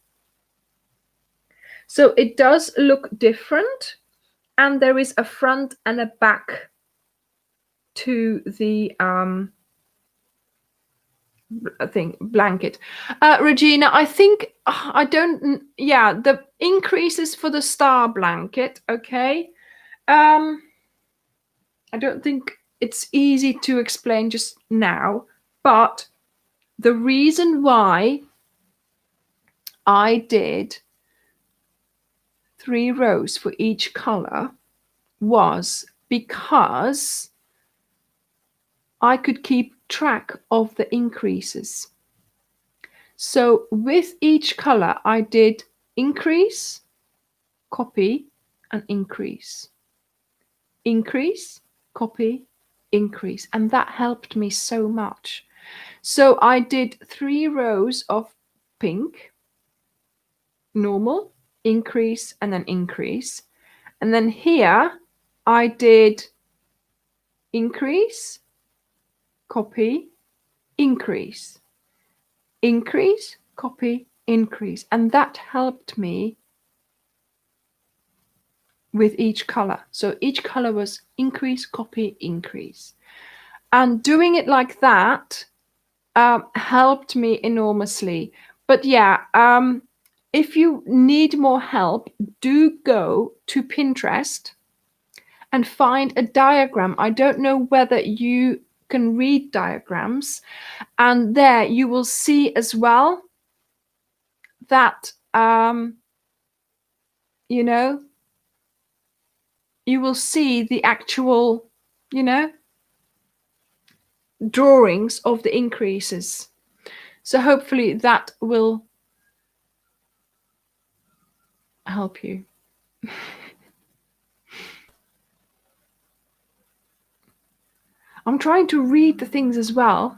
So it does look different. And there is a front and a back to the blanket. Regina, I think the increases for the star blanket. Okay. I don't think it's easy to explain just now, but the reason why I did 3 rows for each color was because I could keep track of the increases. So with each color, I did increase, copy, and increase. Increase, copy, increase. And that helped me so much. So I did 3 rows of pink, normal, increase, and then increase. And then here I did increase, copy, increase, increase, copy, increase. And that helped me with each color. So each color was increase, copy, increase. And doing it like that helped me enormously. But yeah, if you need more help, do go to Pinterest and find a diagram. I don't know whether you can read diagrams, and there you will see as well that you will see the actual drawings of the increases. So hopefully that will help you. I'm trying to read the things as well.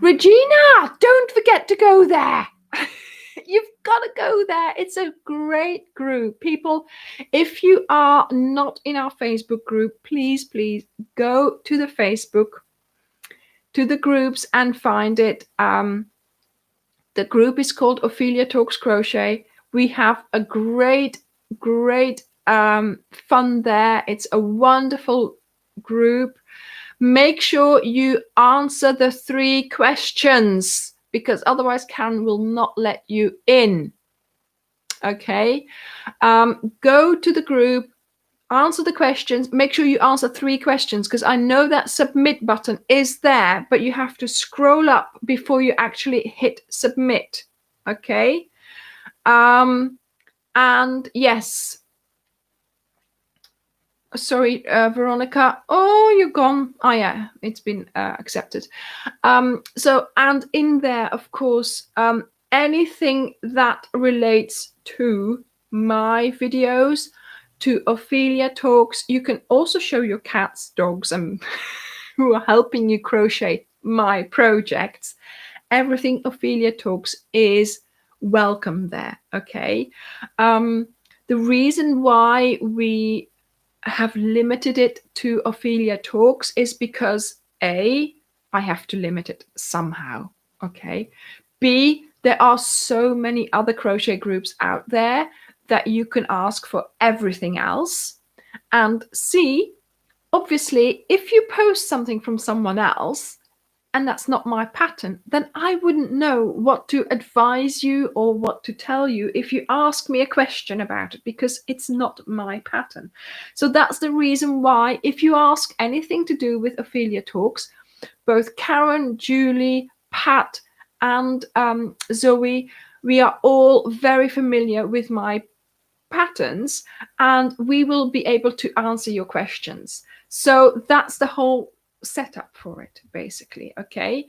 Regina, don't forget to go there. You've got to go there. It's a great group. People, if you are not in our Facebook group, please go to the Facebook, to the groups and find it. The group is called Ophelia Talks Crochet. We have a great fun there. It's a wonderful group. Make sure you answer the 3 questions, because otherwise Karen will not let you in. Okay, go to the group, answer the questions. Make sure you answer 3 questions, because I know that submit button is there, but you have to scroll up before you actually hit submit. Okay, and yes, sorry, Veronica. Oh, you're gone. Oh yeah, it's been accepted. So, and in there, of course, anything that relates to my videos, to Ophelia Talks. You can also show your cats, dogs, and who are helping you crochet my projects. Everything Ophelia Talks is welcome there. Okay. The reason why we have limited it to Ophelia Talks is because A, I have to limit it somehow. Okay. B, there are so many other crochet groups out there that you can ask for everything else. And C, obviously, if you post something from someone else and that's not my pattern, then I wouldn't know what to advise you or what to tell you if you ask me a question about it, because it's not my pattern. So that's the reason why, if you ask anything to do with Ophelia Talks, both Karen, Julie, Pat, and Zoe, we are all very familiar with my patterns, and we will be able to answer your questions. So that's the whole setup for it, basically. Okay.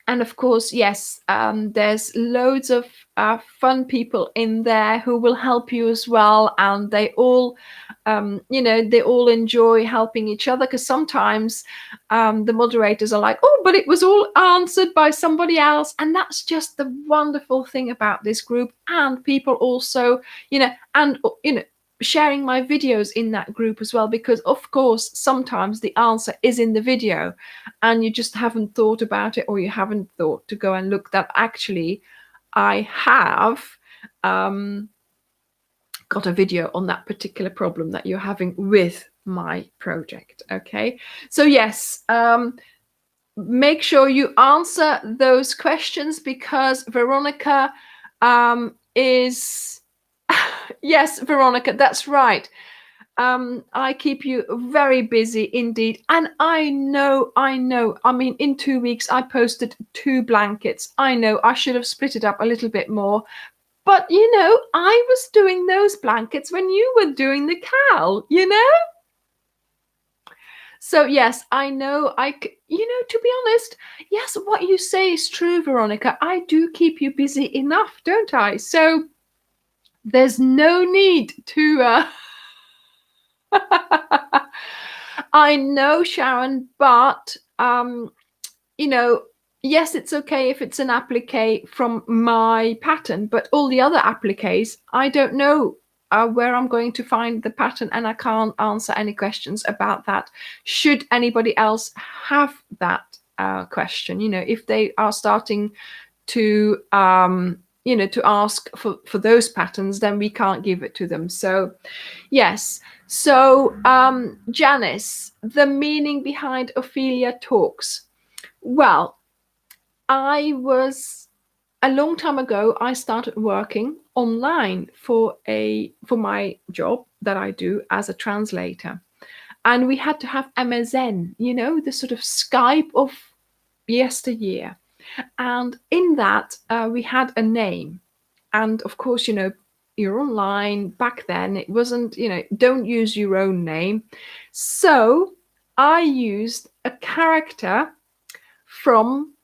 And of course, yes, there's loads of fun people in there who will help you as well, and they all they all enjoy helping each other, because sometimes the moderators are like, oh, but it was all answered by somebody else. And that's just the wonderful thing about this group. And people also sharing my videos in that group as well, because of course sometimes the answer is in the video and you just haven't thought about it, or you haven't thought to go and look that actually I have got a video on that particular problem that you're having with my project. Okay, so yes, make sure you answer those questions, because Veronica is yes, Veronica, that's right. I keep you very busy indeed. And I know. I mean, in 2 weeks, I posted 2 blankets. I know I should have split it up a little bit more. But, I was doing those blankets when you were doing the cowl, So, yes, I know. To be honest, yes, what you say is true, Veronica. I do keep you busy enough, don't I? So, there's no need to... I know, Sharon, but yes, it's okay if it's an applique from my pattern, but all the other appliques, I don't know where I'm going to find the pattern, and I can't answer any questions about that. Should anybody else have that question, if they are starting to to ask for those patterns, then we can't give it to them. So yes. So Janice, the meaning behind Ophelia Talks. Well, a long time ago, I started working online for my job that I do as a translator, and we had to have MSN, the sort of Skype of yesteryear. And in that, we had a name. And of course, you're online. Back then, it wasn't, don't use your own name. So I used a character from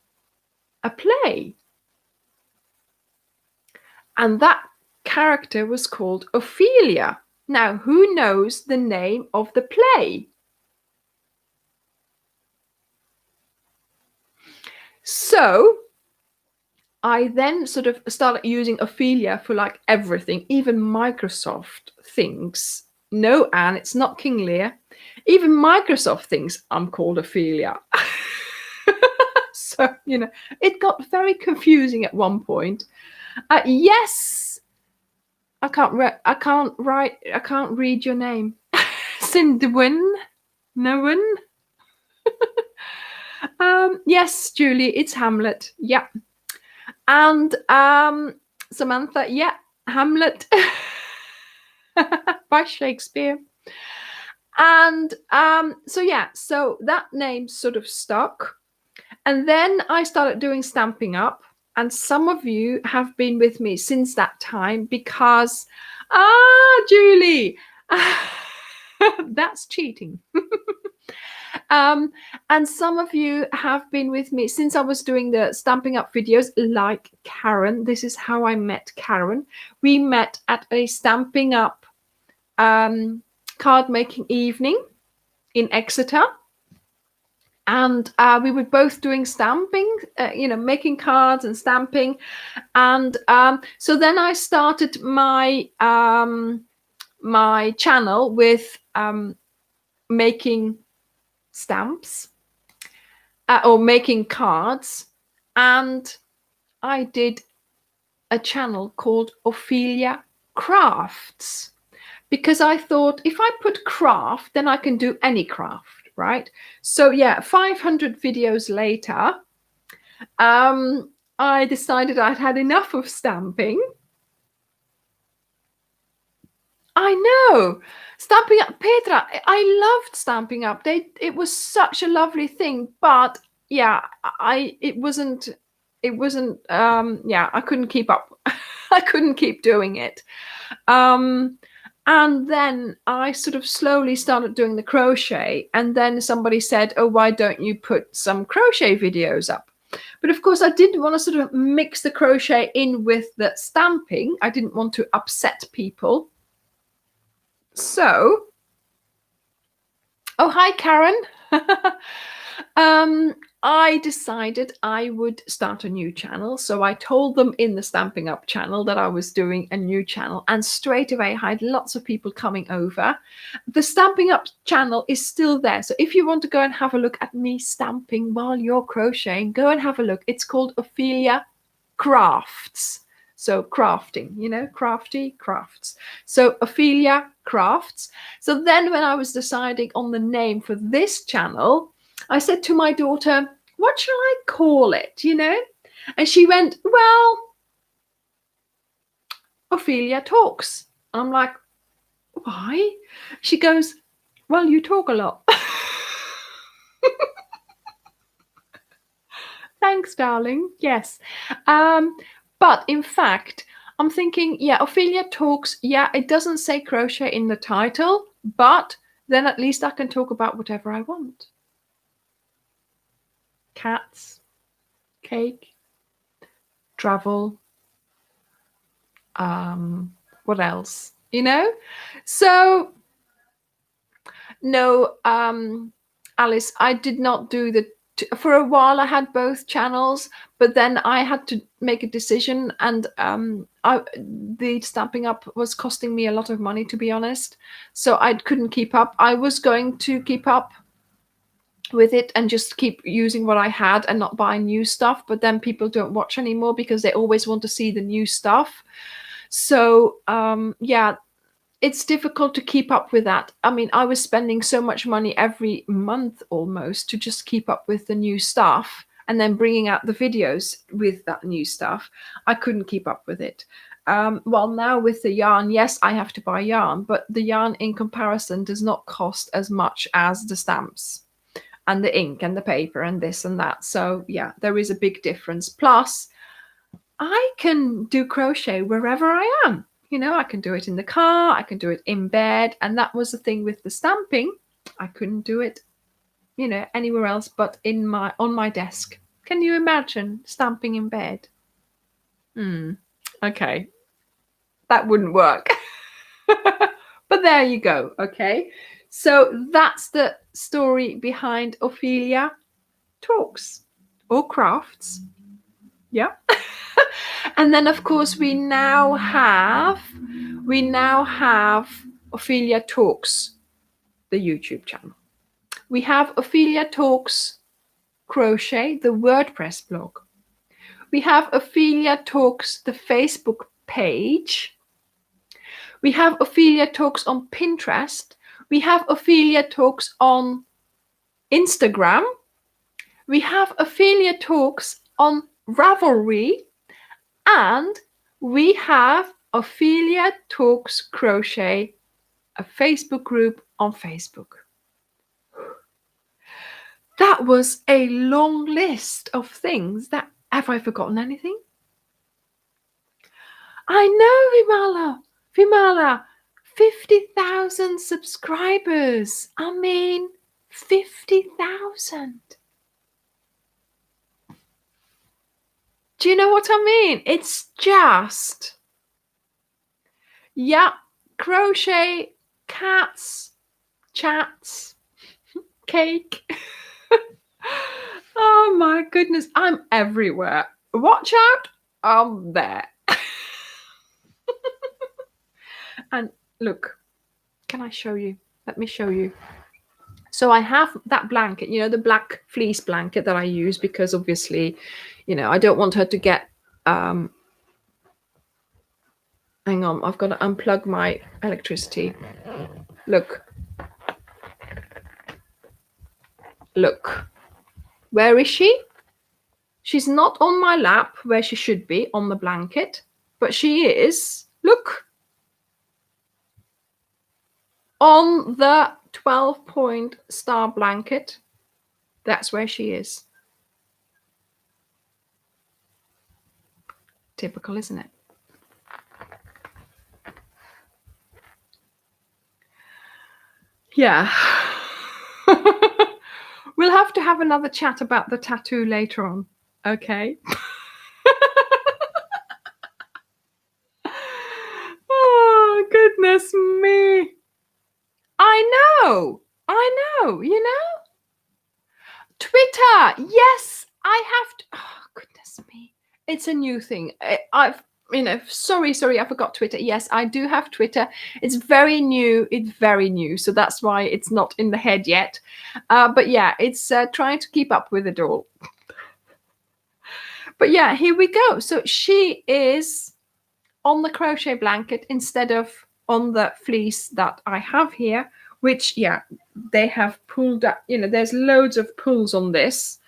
a play. And that character was called Ophelia. Now, who knows the name of the play? So I then sort of started using Ophelia for like everything, even Microsoft things. No, Anne, it's not King Lear. Even Microsoft thinks I'm called Ophelia. So So, it got very confusing at one point. Yes, I can't read your name. Cindwin? No one? Yes, Julie, it's Hamlet. Yeah. And Samantha, yeah, Hamlet by Shakespeare. And so that name sort of stuck. And then I started doing Stamping Up. And some of you have been with me since that time because, Julie, that's cheating. And some of you have been with me since I was doing the Stamping Up videos, like Karen. This is how I met Karen. We met at a Stamping Up card making evening in Exeter. And we were both doing stamping, making cards and stamping. And so then I started my my channel with making stamps or making cards. And I did a channel called Ophelia Crafts, because I thought if I put craft, then I can do any craft. Right. So 500 videos later, I decided I'd had enough of stamping. I know. Stamping Up, Petra, I loved Stamping Up. It was such a lovely thing, but it wasn't I couldn't keep up. I couldn't keep doing it. And then I sort of slowly started doing the crochet. And then somebody said, oh, why don't you put some crochet videos up? But of course, I didn't want to sort of mix the crochet in with the stamping. I didn't want to upset people. So, oh, hi, Karen. I decided I would start a new channel. So I told them in the Stamping Up channel that I was doing a new channel, and straight away I had lots of people coming over. The Stamping Up channel is still there. So if you want to go and have a look at me stamping while you're crocheting, go and have a look. It's called Ophelia Crafts. So crafting, crafty crafts. So Ophelia Crafts. So then when I was deciding on the name for this channel, I said to my daughter, what shall I call it, And she went, well, Ophelia Talks. I'm like, why? She goes, well, you talk a lot. Thanks, darling. Yes. But in fact, I'm thinking, Ophelia Talks. Yeah, it doesn't say crochet in the title, but then at least I can talk about whatever I want. Cats, cake, travel, what else, So no, Alice, I did not do for a while. I had both channels, but then I had to make a decision, and the Stamping Up was costing me a lot of money, to be honest. So I couldn't keep up. I was going to keep up with it and just keep using what I had and not buy new stuff, but then people don't watch anymore because they always want to see the new stuff. So it's difficult to keep up with that. I mean, I was spending so much money every month almost to just keep up with the new stuff and then bringing out the videos with that new stuff. I couldn't keep up with it. Well, now with the yarn, yes, I have to buy yarn, but the yarn in comparison does not cost as much as the stamps and the ink and the paper and this and that. So there is a big difference. Plus, I can do crochet wherever I am. I can do it in the car, I can do it in bed. And that was the thing with the stamping. I couldn't do it, anywhere else but on my desk. Can you imagine stamping in bed? Okay. That wouldn't work. But there you go. Okay. So that's the story behind Ophelia Talks or Crafts. Yeah. And then of course we now have Ophelia Talks, the YouTube channel. We have Ophelia Talks Crochet, the WordPress blog. We have Ophelia Talks, the Facebook page. We have Ophelia Talks on Pinterest. We have Ophelia Talks on Instagram. We have Ophelia Talks on Ravelry. And we have Ophelia Talks Crochet, a Facebook group on Facebook. That was a long list of things. Have I forgotten anything? I know, Vimala, 50,000 subscribers. I mean, 50,000. Do you know what I mean? It's just, yeah, crochet, cats, chats, cake. Oh my goodness, I'm everywhere. Watch out, I'm there. And look, can I show you? Let me show you. So I have that blanket, you know, the black fleece blanket that I use because obviously, you know, I don't want her to get, hang on, I've got to unplug my electricity. Look. Look. Where is she? She's not on my lap where she should be on the blanket, but she is, look, on the 12-point star blanket. That's where she is. Typical, isn't it? Yeah. We'll have to have another chat about the tattoo later on. Okay. Oh, goodness me. I know, you know. Twitter. Yes, I have to. Oh, goodness me. It's a new thing. I've, you know, sorry, I forgot Twitter. Yes, I do have Twitter. It's very new. So that's why it's not in the head yet. But yeah, it's trying to keep up with it all. But yeah, here we go. So she is on the crochet blanket instead of on the fleece that I have here, which, yeah, they have pulled up, you know, there's loads of pulls on this.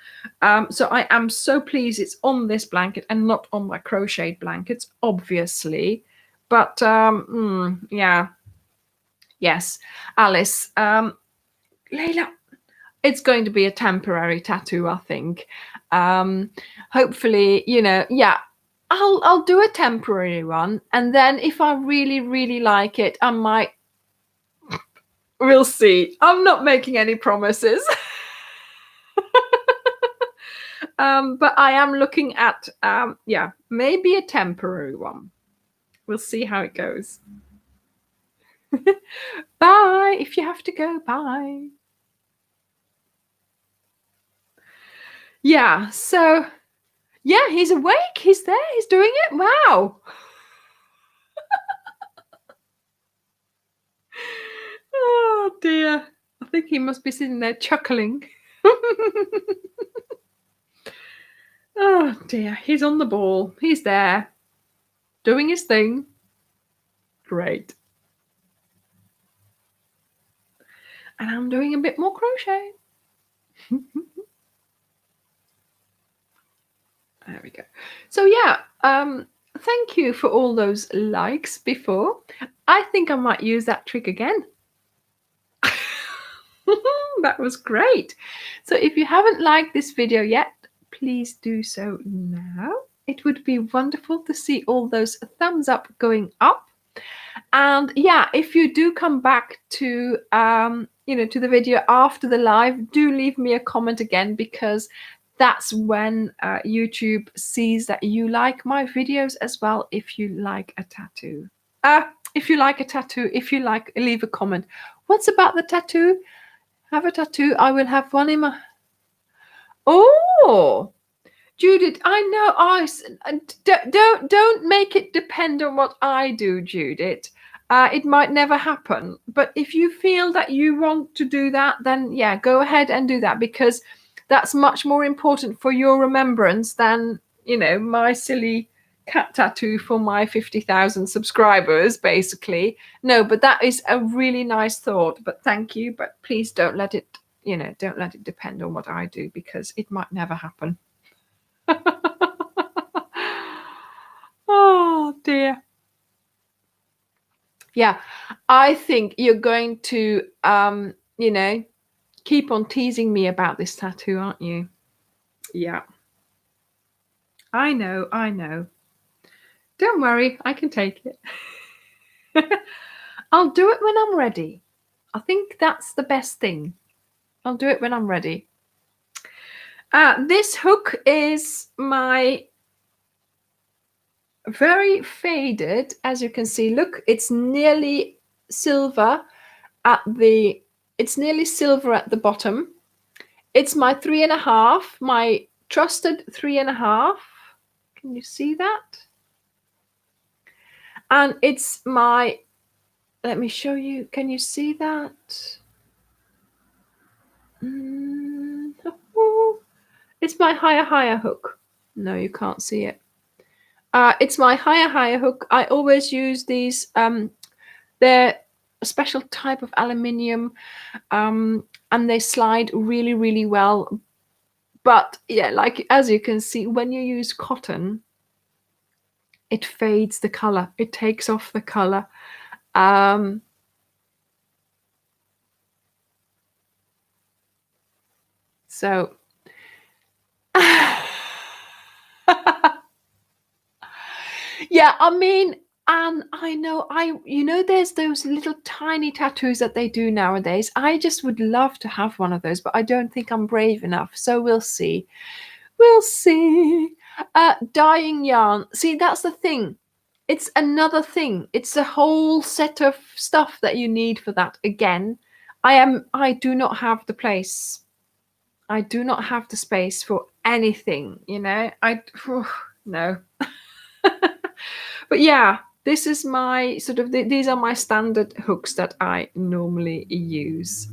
So I am so pleased it's on this blanket and not on my crocheted blankets, obviously. But yeah, yes, Alice, Layla, it's going to be a temporary tattoo, I think. Hopefully, you know, yeah, I'll do a temporary one, and then if I really like it, I might. We'll see. I'm not making any promises. But I am looking at yeah, maybe a temporary one. We'll see how it goes. Bye. If you have to go, bye. Yeah, so yeah, he's awake. He's there. He's doing it. Wow. Oh dear. I think he must be sitting there chuckling. Oh dear. He's on the ball. He's there. Doing his thing. Great. And I'm doing a bit more crochet. There we go. So yeah, thank you for all those likes before. I think I might use that trick again. That was great. So if you haven't liked this video yet, please do so now. It would be wonderful to see all those thumbs up going up. And yeah, if you do come back to you know, to the video after the live, do leave me a comment again, because that's when YouTube sees that you like my videos as well. If you like a tattoo, if you like a tattoo, if you like, leave a comment. What's about the tattoo? Have a tattoo. I will have one in my. Oh, Judith, I know. Don't make it depend on what I do, Judith. It might never happen. But if you feel that you want to do that, then yeah, go ahead and do that, because That's much more important for your remembrance than, my silly cat tattoo for my 50,000 subscribers, basically. No, but that is a really nice thought. But thank you. But please don't let it, don't let it depend on what I do, because it might never happen. Oh dear. Yeah, I think you're going to, keep on teasing me about this tattoo, aren't you? Yeah. I know, I know. Don't worry, I can take it. I'll do it when I'm ready. I think that's the best thing. I'll do it when I'm ready. This hook is my very faded, as you can see. Look, it's nearly silver at the bottom. It's my 3.5, my trusted 3.5. Can you see that? And it's my, let me show you. Can you see that? It's my higher hook. No, you can't see it. It's my higher hook. I always use these. They're a special type of aluminium, and they slide really, really well. But yeah, like as you can see, when you use cotton, it fades the color. It takes off the color. So yeah, I mean, and I know there's those little tiny tattoos that they do nowadays. I just would love to have one of those, but I don't think I'm brave enough. So we'll see. We'll see. Dyeing yarn. See, that's the thing. It's another thing. It's a whole set of stuff that you need for that. Again, I do not have the place. I do not have the space for anything, no. But yeah, this is my sort of, these are my standard hooks that I normally use.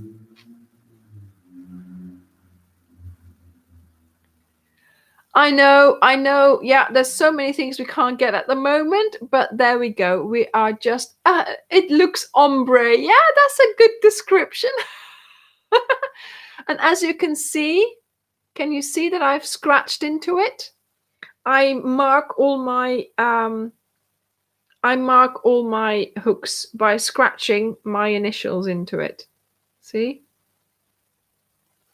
I know. Yeah, there's so many things we can't get at the moment, but there we go. We are just, it looks ombre. Yeah, that's a good description. And as you can see, can you see that I've scratched into it? I mark all my hooks by scratching my initials into it. See?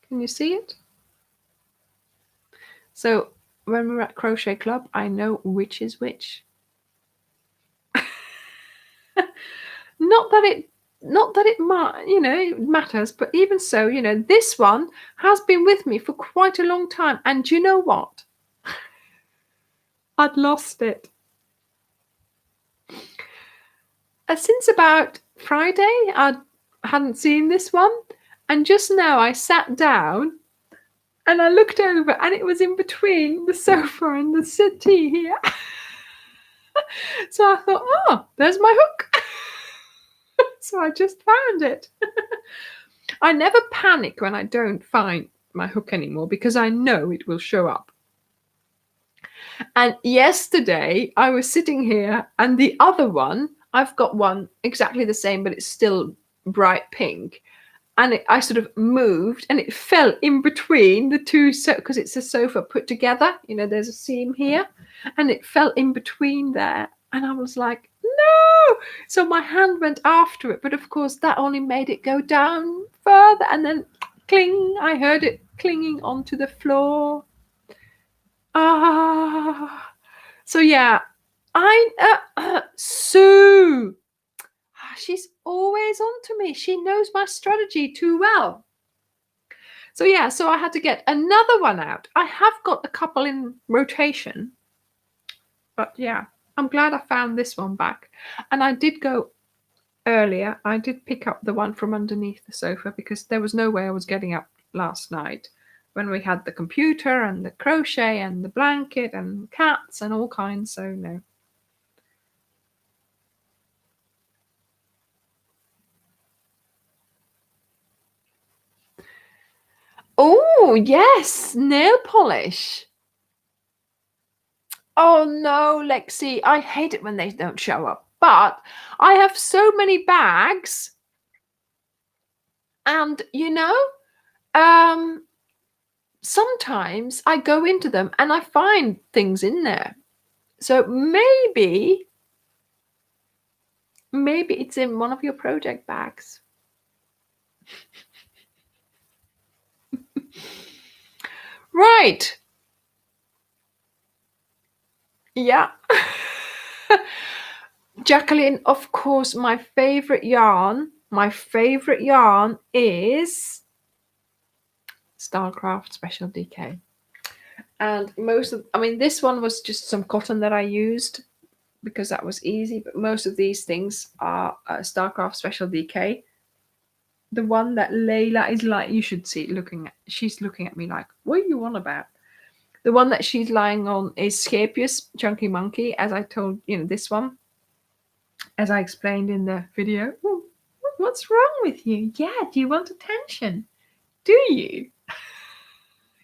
Can you see it? So when we're at Crochet Club, I know which is which. Not that it matters, but even so, this one has been with me for quite a long time. And you know what? I'd lost it. Since about Friday, I hadn't seen this one. And just now I sat down and I looked over and it was in between the sofa and the settee here. So I thought, oh, there's my hook. So I just found it. I never panic when I don't find my hook anymore because I know it will show up. And yesterday I was sitting here and the other one, I've got one exactly the same, but it's still bright pink. And I sort of moved and it fell in between the two, because it's a sofa put together. There's a seam here and it fell in between there. And I was like, no. So my hand went after it. But of course, that only made it go down further. And then cling, I heard it clinging onto the floor. So yeah, Sue. She's always on to me. She knows my strategy too well. So yeah, so I had to get another one out. I have got a couple in rotation. But yeah, I'm glad I found this one back. And I did go earlier. I did pick up the one from underneath the sofa because there was no way I was getting up last night when we had the computer and the crochet and the blanket and cats and all kinds. So no. Oh, yes, nail polish. Oh no, Lexi, I hate it when they don't show up. But I have so many bags, and um, sometimes I go into them and I find things in there. So maybe it's in one of your project bags. Right. Yeah. Jacqueline, of course, my favorite yarn is Starcraft Special DK. And this one was just some cotton that I used because that was easy, but most of these things are Starcraft Special DK. The one that Layla is like, you should see she's looking at me like, what are you on about? The one that she's lying on is Scapius Chunky Monkey, as I told, this one, as I explained in the video. Oh, what's wrong with you? Yeah, do you want attention? Do you?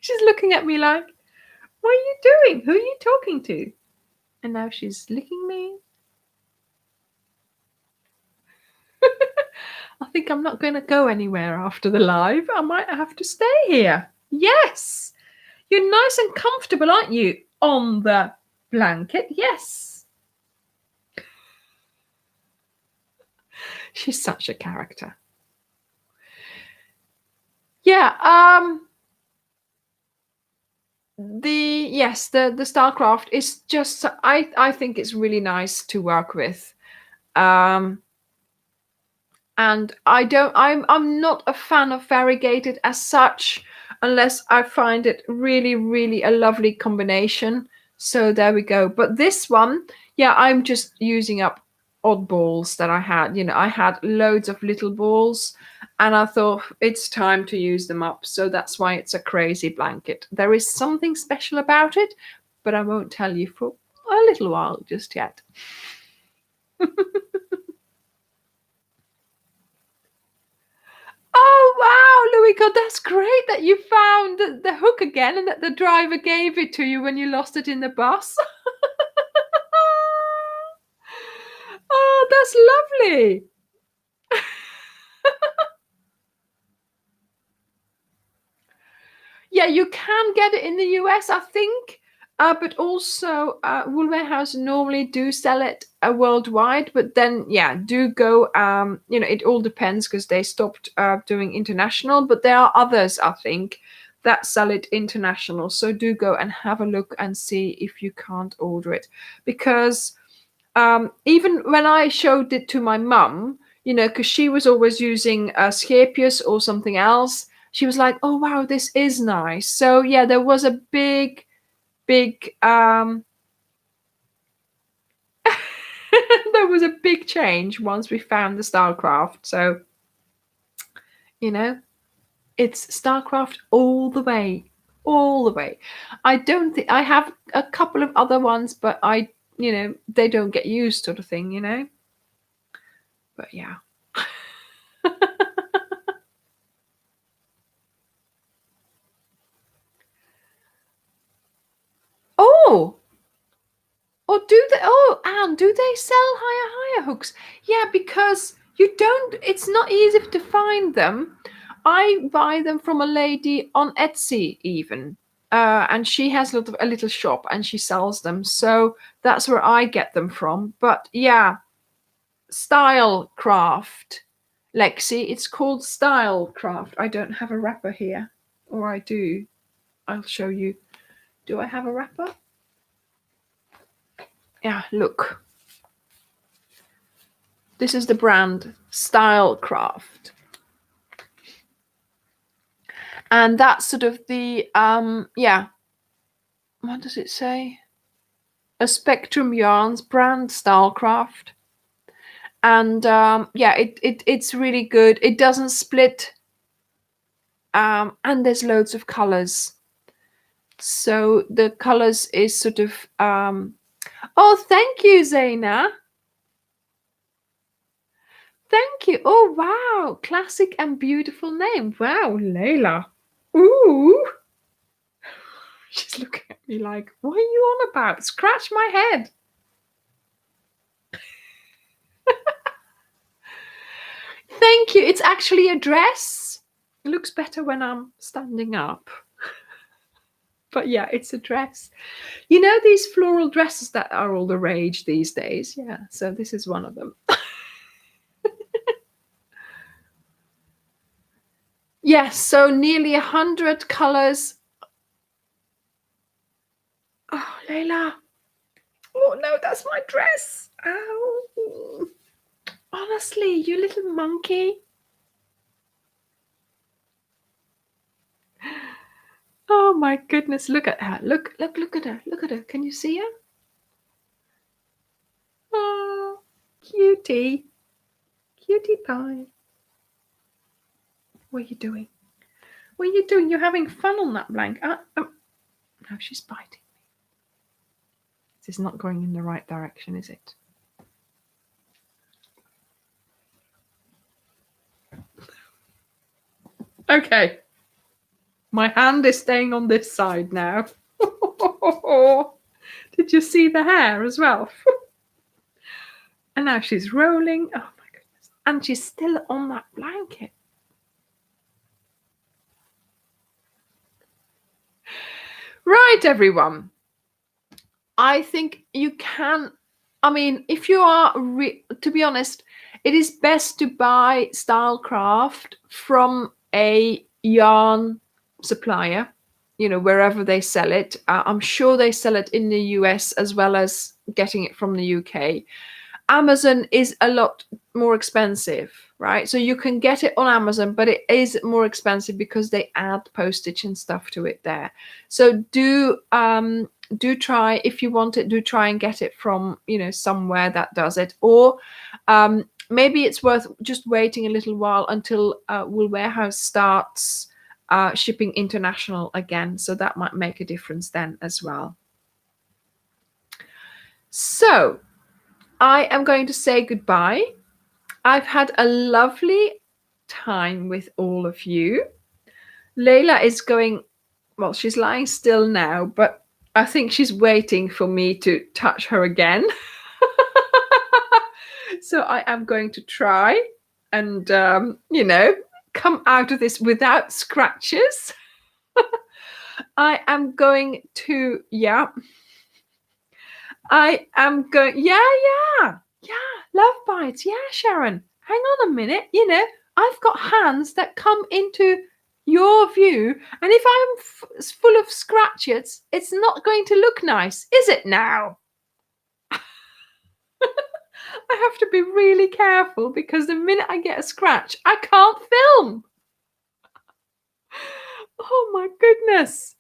She's looking at me like, what are you doing? Who are you talking to? And now she's licking me. I think I'm not going to go anywhere after the live. I might have to stay here. Yes. You're nice and comfortable, aren't you? On the blanket. Yes. She's such a character. Yeah, the Starcraft is just, I think it's really nice to work with. And I'm not a fan of variegated as such, unless I find it really, really a lovely combination. So there we go. But this one, yeah, I'm just using up odd balls that I had. I had loads of little balls, and I thought it's time to use them up. So that's why it's a crazy blanket. There is something special about it, but I won't tell you for a little while just yet. Oh wow, Louis, God, that's great that you found the hook again and that the driver gave it to you when you lost it in the bus. Oh, that's lovely. Yeah, you can get it in the US, I think. But also, Wool Warehouse normally do sell it worldwide. But then, yeah, do go. It all depends because they stopped doing international. But there are others, I think, that sell it international. So do go and have a look and see if you can't order it. Because even when I showed it to my mum, because she was always using Scapius or something else, she was like, "Oh wow, this is nice." So yeah, there was a big there was a big change once we found the Starcraft. So it's Starcraft all the way, all the way. I don't think I have a couple of other ones, but they don't get used, sort of thing. But yeah. Oh, Anne, do they sell higher hooks? Yeah, because it's not easy to find them. I buy them from a lady on Etsy even. And she has a little shop and she sells them. So that's where I get them from. But yeah, Style Craft. Lexi, it's called Style Craft. I don't have a wrapper here. Or I do. I'll show you. Do I have a wrapper? Yeah, look. This is the brand Stylecraft. And that's sort of the, what does it say? A Spectrum Yarns brand, Stylecraft. And it's really good. It doesn't split. And there's loads of colors. So the colors is sort of, oh, thank you, Zaina. Thank you. Oh, wow. Classic and beautiful name. Wow, Layla. Ooh. She's looking at me like, what are you on about? Scratch my head. Thank you. It's actually a dress. It looks better when I'm standing up. But yeah, it's a dress. You know these floral dresses that are all the rage these days? Yeah, so this is one of them. Yes, so nearly 100 colors. Oh, Layla. Oh no, that's my dress. Oh. Honestly, you little monkey. Oh my goodness, look at her. Look at her. Look at her. Can you see her? Oh, cutie. Cutie pie. What are you doing? What are you doing? You're having fun on that blanket. No, she's biting me. This is not going in the right direction, is it? Okay. My hand is staying on this side now. Did you see the hair as well? And now she's rolling. Oh my goodness. And she's still on that blanket. Right, everyone. I think you can. I mean, if you are, to be honest, it is best to buy Stylecraft from a yarn supplier, you know, wherever they sell it. I'm sure they sell it in the US as well as getting it from the UK. Amazon is a lot more expensive, right? So you can get it on Amazon, but it is more expensive because they add postage and stuff to it there. So do try, if you want it, do try and get it from, you know, somewhere that does it. Or maybe it's worth just waiting a little while until Wool Warehouse starts shipping international again. So that might make a difference then as well. So I am going to say goodbye. I've had a lovely time with all of you. Layla is going, well, she's lying still now, but I think she's waiting for me to touch her again. So I am going to try and, you know, come out of this without scratches. I am going to, yeah. I am going, yeah, love bites. Yeah, Sharon, hang on a minute. You know, I've got hands that come into your view, and if I'm full of scratches, it's not going to look nice, is it now? I have to be really careful because the minute I get a scratch, I can't film. Oh my goodness.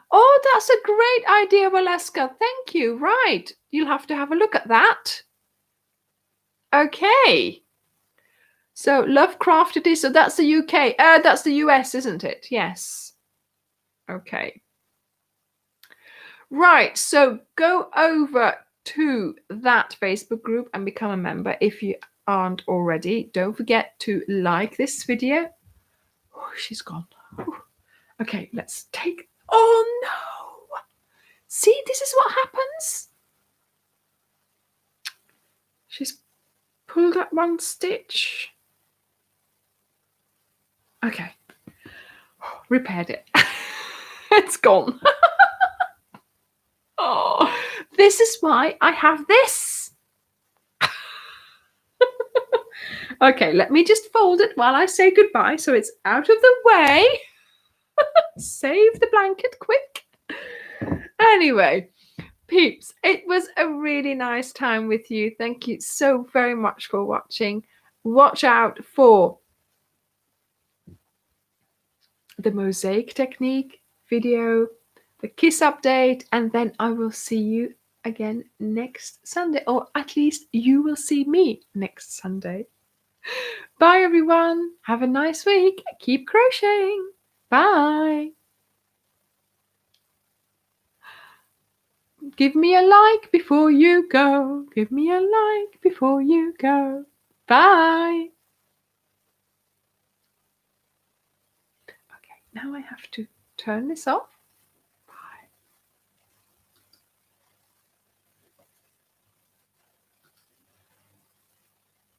Oh, that's a great idea, Valeska. Thank you. Right. You'll have to have a look at that. Okay. So Love Crafted is, so that's the UK. That's the US, isn't it? Yes. Okay. Right. So go over to that Facebook group and become a member if you aren't already. Don't forget to like this video. Oh, she's gone. Okay, let's take. Oh no. See, this is what happens. She's pulled up one stitch. Okay. Repaired it. It's gone. Oh, this is why I have this. Okay, let me just fold it while I say goodbye so it's out of the way. Save the blanket quick. Anyway, peeps, it was a really nice time with you. Thank you so very much for watching. Watch out for the mosaic technique video, the kiss update, and then I will see you again next Sunday, or at least you will see me next Sunday. Bye everyone. Have a nice week. Keep crocheting. Bye. Give me a like before you go. Give me a like before you go. Bye. now I have to turn this off.